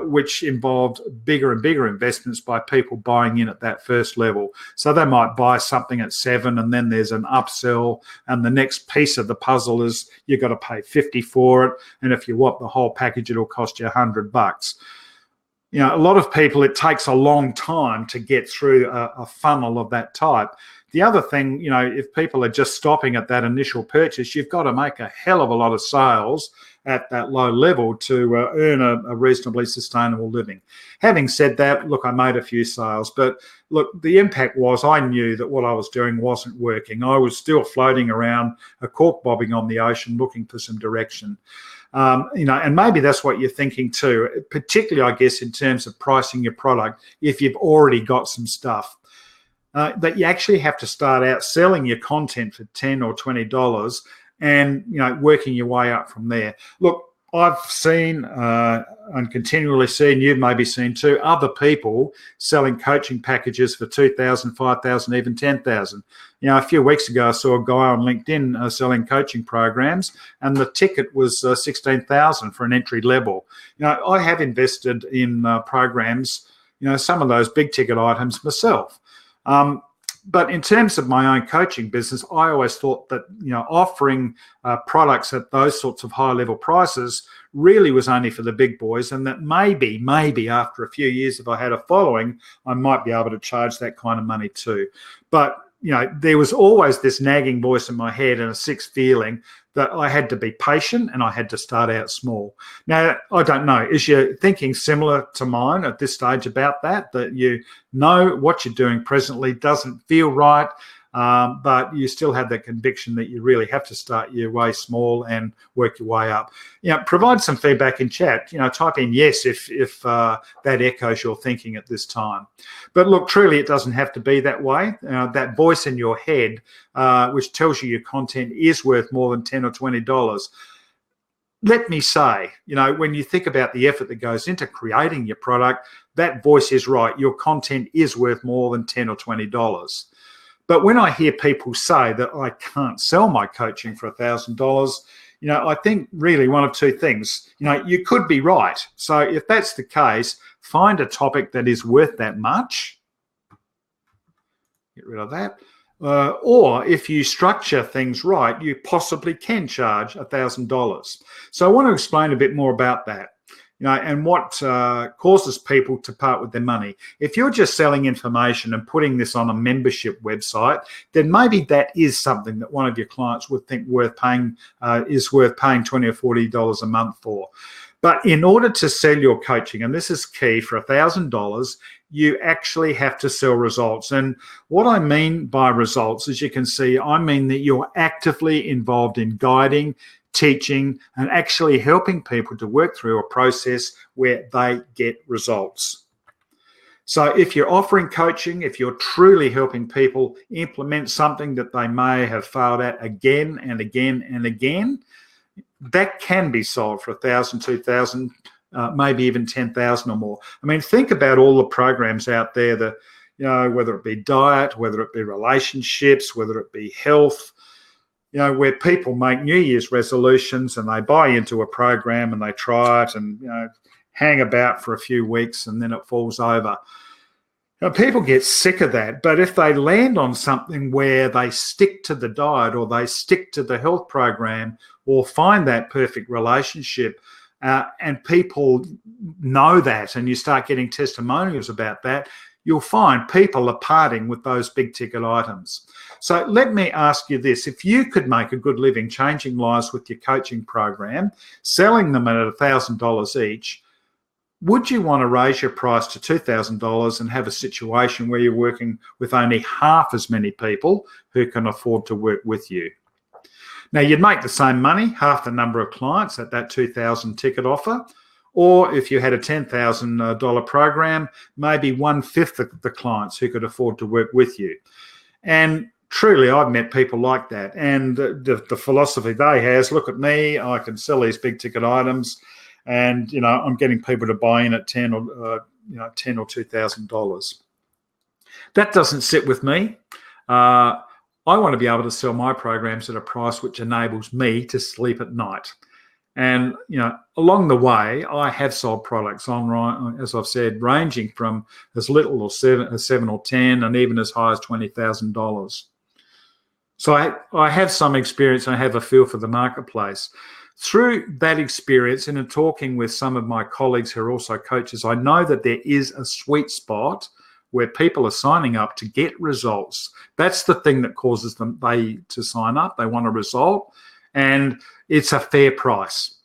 which involved bigger and bigger investments by people buying in at that first level. So they might buy something at $7, and then there's an upsell, and the next piece of the puzzle is you've got to pay $50 for it, and if you want the whole package, it'll cost you $100. A lot of people, it takes a long time to get through a funnel of that type. The other thing, if people are just stopping at that initial purchase, you've got to make a hell of a lot of sales at that low level to earn a reasonably sustainable living. Having said that, look, I made a few sales, but look, the impact was I knew that what I was doing wasn't working. I was still floating around, a cork bobbing on the ocean, looking for some direction. And maybe that's what you're thinking too, particularly, I guess, in terms of pricing your product, if you've already got some stuff. That you actually have to start out selling your content for $10 or $20 and, working your way up from there. Look, I've seen and continually seen, you've maybe seen too, other people selling coaching packages for $2,000, $5,000, even $10,000. A few weeks ago, I saw a guy on LinkedIn selling coaching programs, and the ticket was $16,000 for an entry level. I have invested in programs, some of those big ticket items myself. But in terms of my own coaching business, I always thought that, offering products at those sorts of high level prices really was only for the big boys, and that maybe after a few years, if I had a following, I might be able to charge that kind of money too. But, there was always this nagging voice in my head and a sixth feeling that I had to be patient and I had to start out small. Now, I don't know, is your thinking similar to mine at this stage about that you know what you're doing presently doesn't feel right, but you still have that conviction that you really have to start your way small and work your way up? Provide some feedback in chat. Type in yes if that echoes your thinking at this time. But look, truly, it doesn't have to be that way. That voice in your head, which tells you your content is worth more than $10 or $20. Let me say, when you think about the effort that goes into creating your product, that voice is right. Your content is worth more than $10 or $20. But when I hear people say that I can't sell my coaching for $1,000, I think really one of two things. You could be right. So if that's the case, find a topic that is worth that much. Get rid of that. Or if you structure things right, you possibly can charge $1,000. So I want to explain a bit more about that. And what causes people to part with their money. If you're just selling information and putting this on a membership website, then maybe that is something that one of your clients would think is worth paying $20 or $40 a month for. But in order to sell your coaching, and this is key, for $1,000, you actually have to sell results. And what I mean by results, as you can see, I mean that you're actively involved in guiding, teaching, and actually helping people to work through a process where they get results. So if you're offering coaching, if you're truly helping people implement something that they may have failed at again and again and again, that can be sold for $1,000, $2,000, maybe even $10,000 or more. I mean, think about all the programs out there that, whether it be diet, whether it be relationships, whether it be health, where people make New Year's resolutions and they buy into a program and they try it and, hang about for a few weeks and then it falls over. People get sick of that, but if they land on something where they stick to the diet or they stick to the health program or find that perfect relationship, and people know that and you start getting testimonials about that, you'll find people are parting with those big ticket items. So let me ask you this. If you could make a good living changing lives with your coaching program, selling them at $1,000 each, would you want to raise your price to $2,000 and have a situation where you're working with only half as many people who can afford to work with you? Now, you'd make the same money, half the number of clients at that $2,000 ticket offer, Or if you had a $10,000 program, maybe 1/5 of the clients who could afford to work with you. And truly, I've met people like that. And the philosophy they has, look at me, I can sell these big ticket items, and I'm getting people to buy in at $10 or $2,000. That doesn't sit with me. I want to be able to sell my programs at a price which enables me to sleep at night. And, along the way, I have sold products online, as I've said, ranging from as little as seven or 10 and even as high as $20,000. So I have some experience. I have a feel for the marketplace. Through that experience and in talking with some of my colleagues who are also coaches, I know that there is a sweet spot where people are signing up to get results. That's the thing that causes them to sign up. They want a result, and it's a fair price.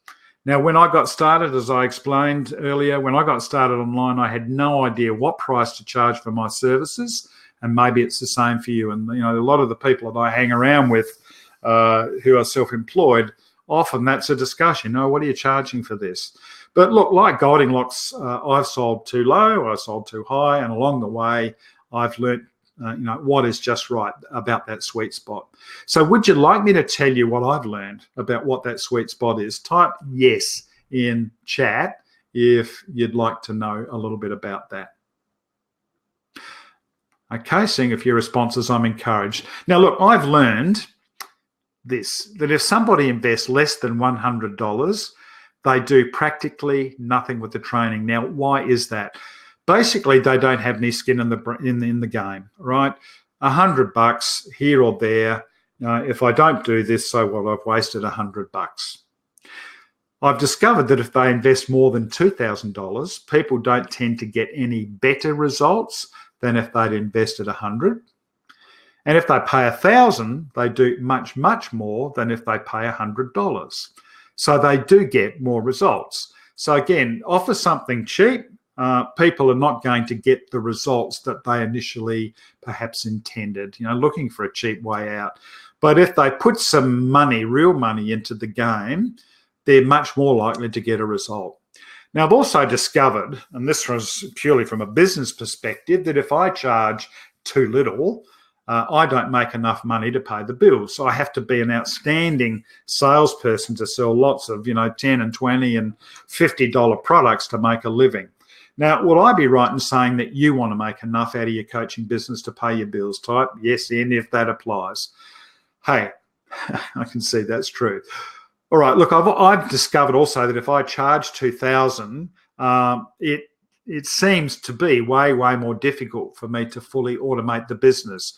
Now, when I got started, as I explained earlier, when I got started online, I had no idea what price to charge for my services, and maybe it's the same for you. And a lot of the people that I hang around with who are self-employed, often that's a discussion. What are you charging for this? But look, like Goldilocks, I've sold too low, I've sold too high, and along the way, I've learnt what is just right about that sweet spot. So would you like me to tell you what I've learned about what that sweet spot is? Type yes in chat if you'd like to know a little bit about that. Okay, seeing a few responses, I'm encouraged. Now, look, I've learned this, that if somebody invests less than $100, they do practically nothing with the training. Now, why is that? Basically, they don't have any skin in the game, right? $100 here or there. If I don't do this, so what? I've wasted $100. I've discovered that if they invest more than $2,000, people don't tend to get any better results than if they'd invested $100. And if they pay $1,000, they do much, much more than if they pay $100. So they do get more results. So again, offer something cheap. People are not going to get the results that they initially perhaps intended, looking for a cheap way out. But if they put some money, real money into the game, they're much more likely to get a result. Now, I've also discovered, and this was purely from a business perspective, that if I charge too little, I don't make enough money to pay the bills. So I have to be an outstanding salesperson to sell lots of, $10 and $20 and $50 products to make a living. Now, would I be right in saying that you want to make enough out of your coaching business to pay your bills? Type yes in if that applies. Hey, I can see that's true. All right, look, I've discovered also that if I charge $2,000, it seems to be way, way more difficult for me to fully automate the business.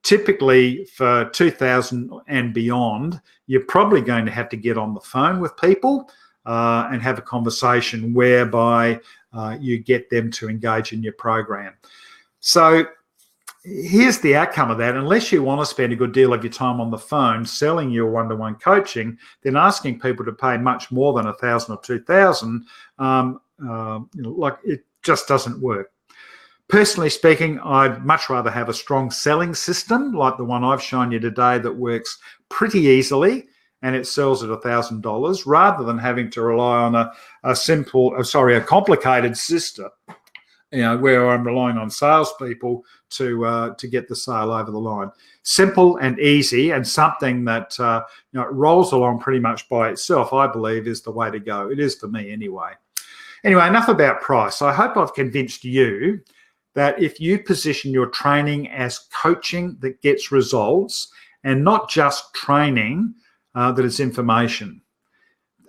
Typically, for $2,000 and beyond, you're probably going to have to get on the phone with people and have a conversation whereby you get them to engage in your program. So here's the outcome of that. Unless you want to spend a good deal of your time on the phone selling your one-to-one coaching, then asking people to pay much more than $1,000 or $2,000, like it just doesn't work. Personally speaking, I'd much rather have a strong selling system like the one I've shown you today that works pretty easily and it sells at $1,000 rather than having to rely on a complicated system, where I'm relying on salespeople to get the sale over the line. Simple and easy, and something that rolls along pretty much by itself, I believe, is the way to go. It is for me anyway. Anyway, enough about price. I hope I've convinced you that if you position your training as coaching that gets results and not just training, that it's information.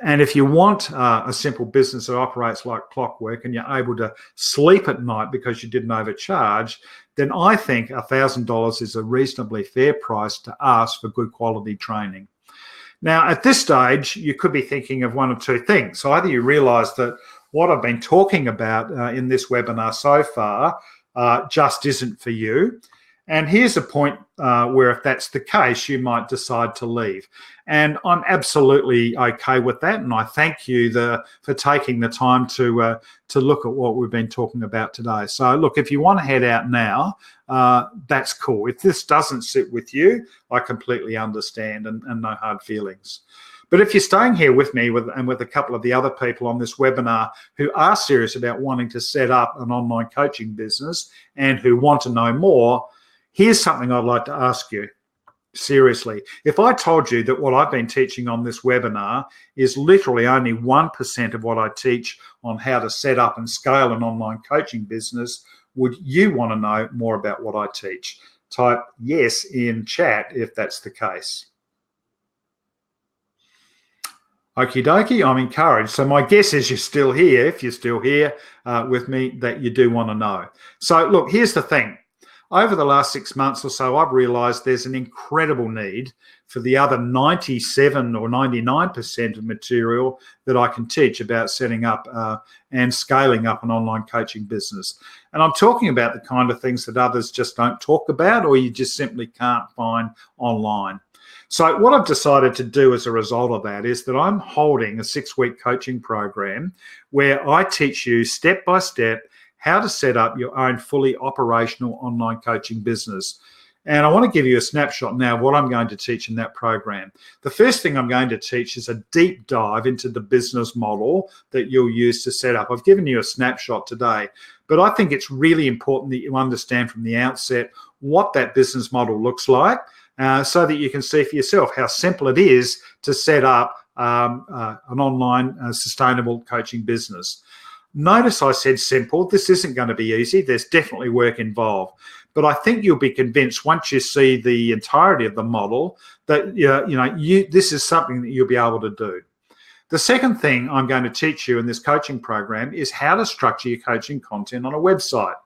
And if you want a simple business that operates like clockwork and you're able to sleep at night because you didn't overcharge, then I think $1,000 is a reasonably fair price to ask for good quality training. Now, at this stage, you could be thinking of one of two things. So either you realize that what I've been talking about in this webinar so far just isn't for you. And here's a point where if that's the case, you might decide to leave. And I'm absolutely okay with that. And I thank you for taking the time to look at what we've been talking about today. So look, if you want to head out now, that's cool. If this doesn't sit with you, I completely understand and no hard feelings. But if you're staying here with me and with a couple of the other people on this webinar who are serious about wanting to set up an online coaching business and who want to know more, here's something I'd like to ask you. Seriously, if I told you that what I've been teaching on this webinar is literally only 1% of what I teach on how to set up and scale an online coaching business, would you want to know more about what I teach? Type yes in chat if that's the case. Okie dokie, I'm encouraged. So my guess is you're still here, if you're still here with me, that you do want to know. So look, here's the thing. Over the last 6 months or so, I've realised there's an incredible need for the other 97 or 99% of material that I can teach about setting up and scaling up an online coaching business. And I'm talking about the kind of things that others just don't talk about or you just simply can't find online. So what I've decided to do as a result of that is that I'm holding a 6-week coaching program where I teach you step by step how to set up your own fully operational online coaching business. And I want to give you a snapshot now of what I'm going to teach in that program. The first thing I'm going to teach is a deep dive into the business model that you'll use to set up. I've given you a snapshot today, but I think it's really important that you understand from the outset what that business model looks like so that you can see for yourself how simple it is to set up an online sustainable coaching business. Notice I said simple. This isn't going to be easy. There's definitely work involved. But I think you'll be convinced once you see the entirety of the model that this is something that you'll be able to do. The second thing I'm going to teach you in this coaching program is how to structure your coaching content on a website.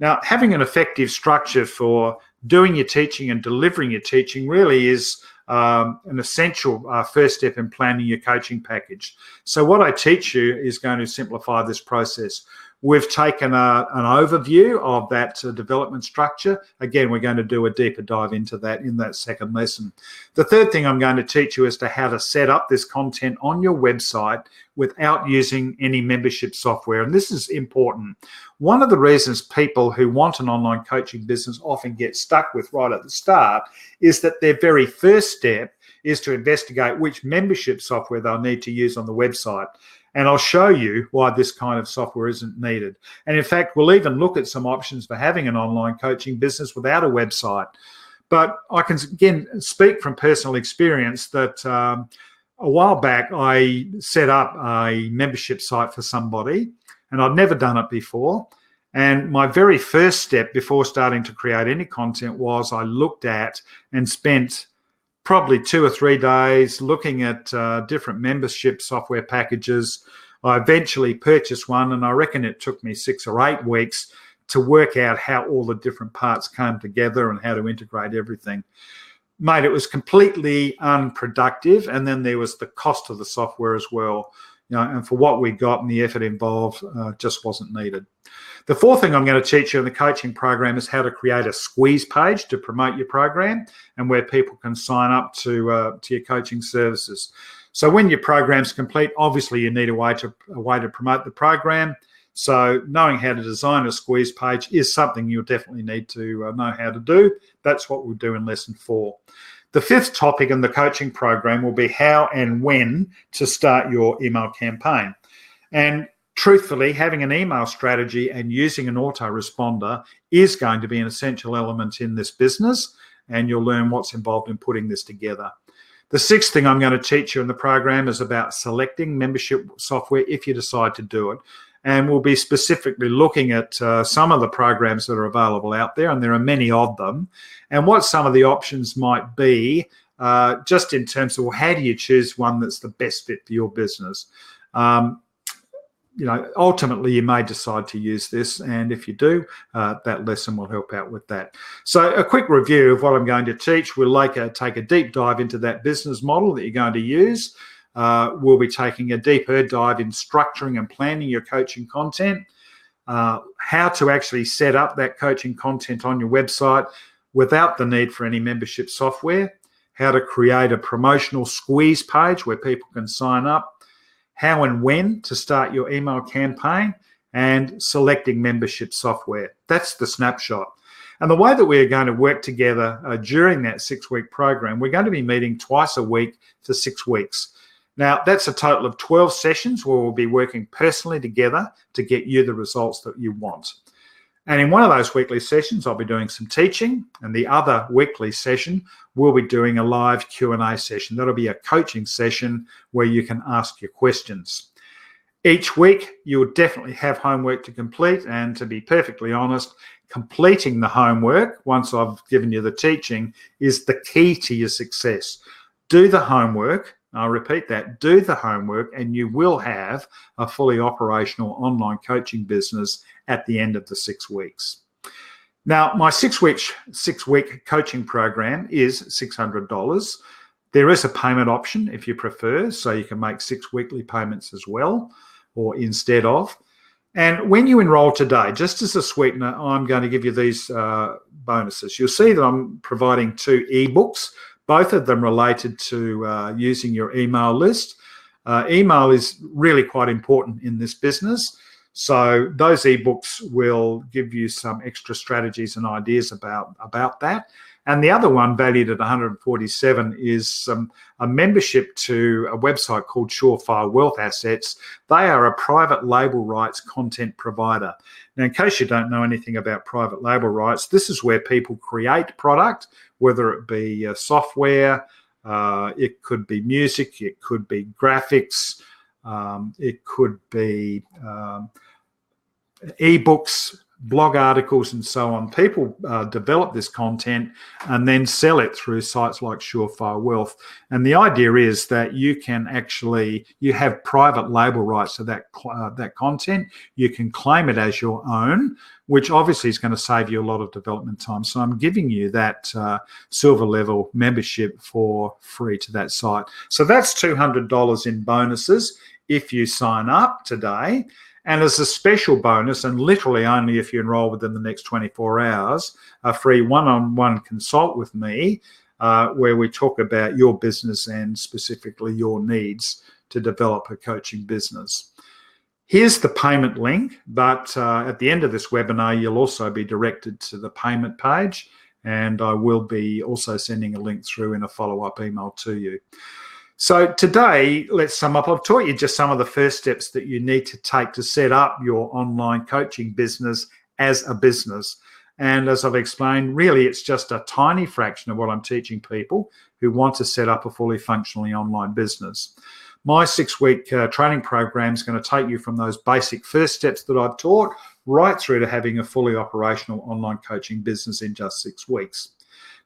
Now, having an effective structure for doing your teaching and delivering your teaching really is an essential first step in planning your coaching package. So what I teach you is going to simplify this process. We've taken an overview of that development structure. Again, we're going to do a deeper dive into that in that second lesson. The third thing I'm going to teach you is to how to set up this content on your website without using any membership software. And this is important. One of the reasons people who want an online coaching business often get stuck with right at the start is that their very first step is to investigate which membership software they'll need to use on the website. And I'll show you why this kind of software isn't needed. And in fact, we'll even look at some options for having an online coaching business without a website. But I can, again, speak from personal experience that a while back, I set up a membership site for somebody, and I'd never done it before. And my very first step before starting to create any content was I looked at and spent probably 2 or 3 days looking at different membership software packages. I eventually purchased one, and I reckon it took me 6 or 8 weeks to work out how all the different parts came together and how to integrate everything. Mate, it was completely unproductive, and then there was the cost of the software as well. And for what we got and the effort involved, just wasn't needed. The fourth thing I'm going to teach you in the coaching program is how to create a squeeze page to promote your program and where people can sign up to your coaching services. So when your program's complete, obviously you need a way to promote the program. So knowing how to design a squeeze page is something you'll definitely need to know how to do. That's what we'll do in lesson 4. The fifth topic in the coaching program will be how and when to start your email campaign. And truthfully, having an email strategy and using an autoresponder is going to be an essential element in this business, and you'll learn what's involved in putting this together. The sixth thing I'm going to teach you in the program is about selecting membership software if you decide to do it. And we'll be specifically looking at some of the programs that are available out there, and there are many of them, and what some of the options might be just in terms of, well, how do you choose one that's the best fit for your business? Ultimately, you may decide to use this, and if you do, that lesson will help out with that. So a quick review of what I'm going to teach. We'll take a deep dive into that business model that you're going to use. We'll be taking a deeper dive in structuring and planning your coaching content, how to actually set up that coaching content on your website without the need for any membership software, how to create a promotional squeeze page where people can sign up, how and when to start your email campaign, and selecting membership software. That's the snapshot. And the way that we're going to work together during that 6-week program, we're going to be meeting twice a week for 6 weeks. Now, that's a total of 12 sessions where we'll be working personally together to get you the results that you want. And in one of those weekly sessions, I'll be doing some teaching, and the other weekly session, we'll be doing a live Q&A session. That'll be a coaching session where you can ask your questions. Each week, you'll definitely have homework to complete, and to be perfectly honest, completing the homework, once I've given you the teaching, is the key to your success. Do the homework, I'll repeat that, do the homework, and you will have a fully operational online coaching business at the end of the 6 weeks. Now, my six-week coaching program is $600. There is a payment option if you prefer, so you can make 6 weekly payments as well, or instead of. And when you enroll today, just as a sweetener, I'm going to give you these bonuses. You'll see that I'm providing 2 ebooks, both of them related to using your email list. Email is really quite important in this business. So those ebooks will give you some extra strategies and ideas about that. And the other one, valued at $147, is a membership to a website called Surefire Wealth Assets. They are a private label rights content provider. Now, in case you don't know anything about private label rights, this is where people create product, whether it be software, it could be music, it could be graphics, it could be ebooks, blog articles, and so on. People develop this content and then sell it through sites like Surefire Wealth. And the idea is that you can you have private label rights to that content. You can claim it as your own, which obviously is going to save you a lot of development time. So I'm giving you that silver level membership for free to that site. So that's $200 in bonuses if you sign up today. And as a special bonus, and literally only if you enroll within the next 24 hours, a free one-on-one consult with me where we talk about your business and specifically your needs to develop a coaching business. Here's the payment link, but at the end of this webinar, you'll also be directed to the payment page, and I will be also sending a link through in a follow-up email to you. So today, let's sum up. I've taught you just some of the first steps that you need to take to set up your online coaching business as a business. And as I've explained, really, it's just a tiny fraction of what I'm teaching people who want to set up a fully functionally online business. My 6-week training program is going to take you from those basic first steps that I've taught right through to having a fully operational online coaching business in just 6 weeks.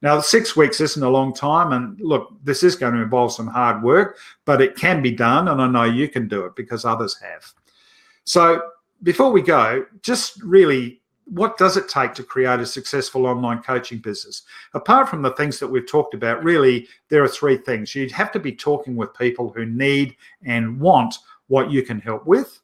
Now, 6 weeks isn't a long time, and look, this is going to involve some hard work, but it can be done, and I know you can do it because others have. So before we go, just really, what does it take to create a successful online coaching business? Apart from the things that we've talked about, really, there are 3 things. You'd have to be talking with people who need and want what you can help with.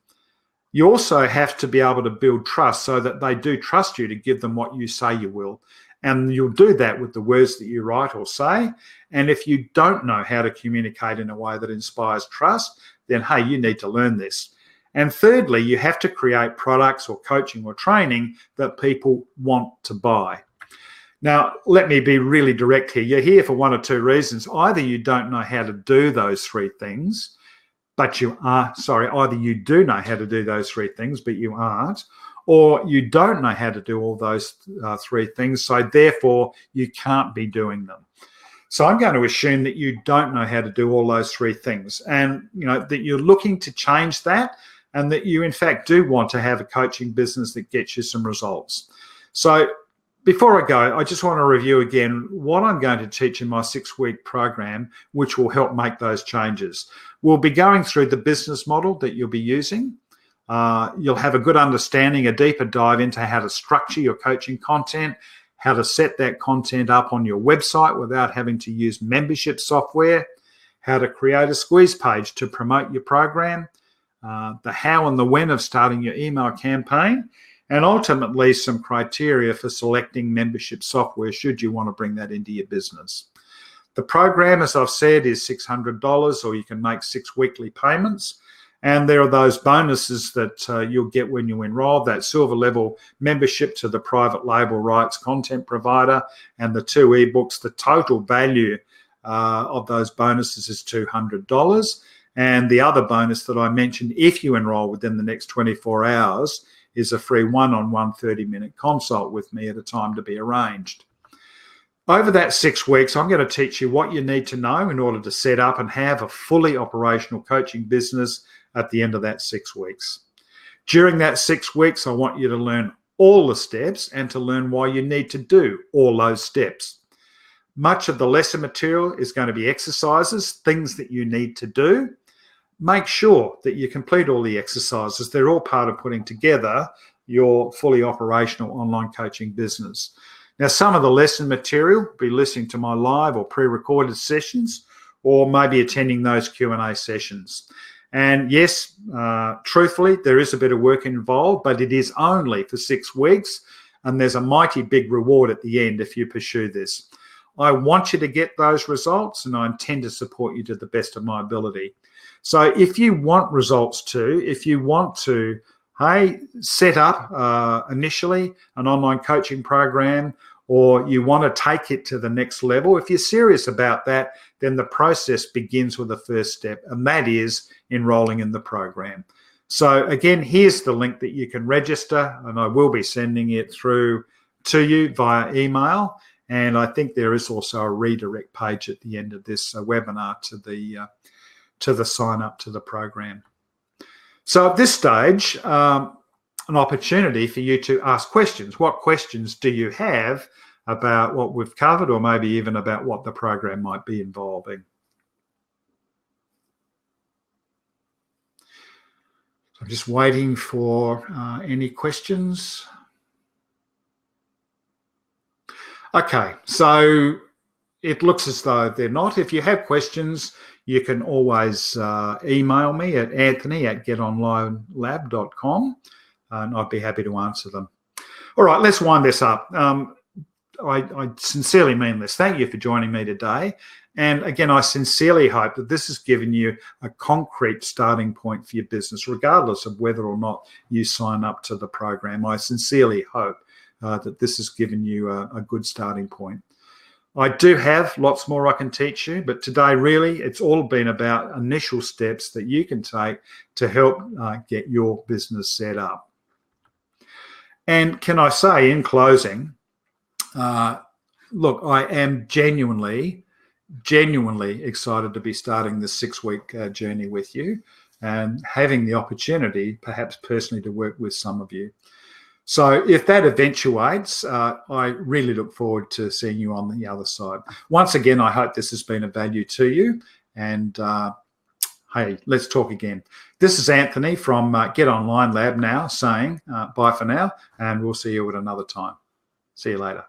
You also have to be able to build trust so that they do trust you to give them what you say you will. And you'll do that with the words that you write or say. And if you don't know how to communicate in a way that inspires trust, then, hey, you need to learn this. And thirdly, you have to create products or coaching or training that people want to buy. Now, let me be really direct here. You're here for one or two reasons. Either you don't know how to do those 3 things, but either you do know how to do those 3 things, but you aren't, or you don't know how to do all those 3 things, so therefore you can't be doing them. So I'm going to assume that you don't know how to do all those 3 things, and that you're looking to change that, and that you in fact do want to have a coaching business that gets you some results. So before I go, I just want to review again what I'm going to teach in my 6-week program, which will help make those changes. We'll be going through the business model that you'll be using. You'll have a good understanding, a deeper dive into how to structure your coaching content, how to set that content up on your website without having to use membership software, how to create a squeeze page to promote your program, the how and the when of starting your email campaign, and ultimately some criteria for selecting membership software should you want to bring that into your business. The program, as I've said, is $600, or you can make 6 weekly payments. And there are those bonuses that you'll get when you enroll, that silver level membership to the private label rights content provider and the 2 ebooks. The total value of those bonuses is $200. And the other bonus that I mentioned, if you enroll within the next 24 hours, is a free one-on-one 30-minute consult with me at a time to be arranged. Over that 6 weeks, I'm going to teach you what you need to know in order to set up and have a fully operational coaching business at the end of that 6 weeks. During that 6 weeks, I want you to learn all the steps and to learn why you need to do all those steps. Much of the lesson material is going to be exercises, things that you need to do. Make sure that you complete all the exercises. They're all part of putting together your fully operational online coaching business. Now, some of the lesson material, be listening to my live or pre-recorded sessions, or maybe attending those Q&A sessions. And yes, truthfully, there is a bit of work involved, but it is only for 6 weeks, and there's a mighty big reward at the end if you pursue this. I want you to get those results, and I intend to support you to the best of my ability. So if you want results too, if you want to, set up initially an online coaching program, or you want to take it to the next level, if you're serious about that, then the process begins with the first step, and that is enrolling in the program. So again, here's the link that you can register, and I will be sending it through to you via email. And I think there is also a redirect page at the end of this webinar to the sign up to the program. So at this stage, an opportunity for you to ask questions. What questions do you have about what we've covered, or maybe even about what the program might be involving? So I'm just waiting for any questions. Okay, so it looks as though they're not. If you have questions, you can always email me at anthony@getonlinelab.com, and I'd be happy to answer them. All right, let's wind this up. I sincerely mean this. Thank you for joining me today. And again, I sincerely hope that this has given you a concrete starting point for your business, regardless of whether or not you sign up to the program. I sincerely hope that this has given you a good starting point. I do have lots more I can teach you, but today really it's all been about initial steps that you can take to help get your business set up. And can I say in closing, look, I am genuinely excited to be starting this 6-week journey with you and having the opportunity, perhaps personally, to work with some of you. So if that eventuates, I really look forward to seeing you on the other side. Once again, I hope this has been of value to you. And hey, let's talk again. This is Anthony from Get Online Lab now saying bye for now, and we'll see you at another time. See you later.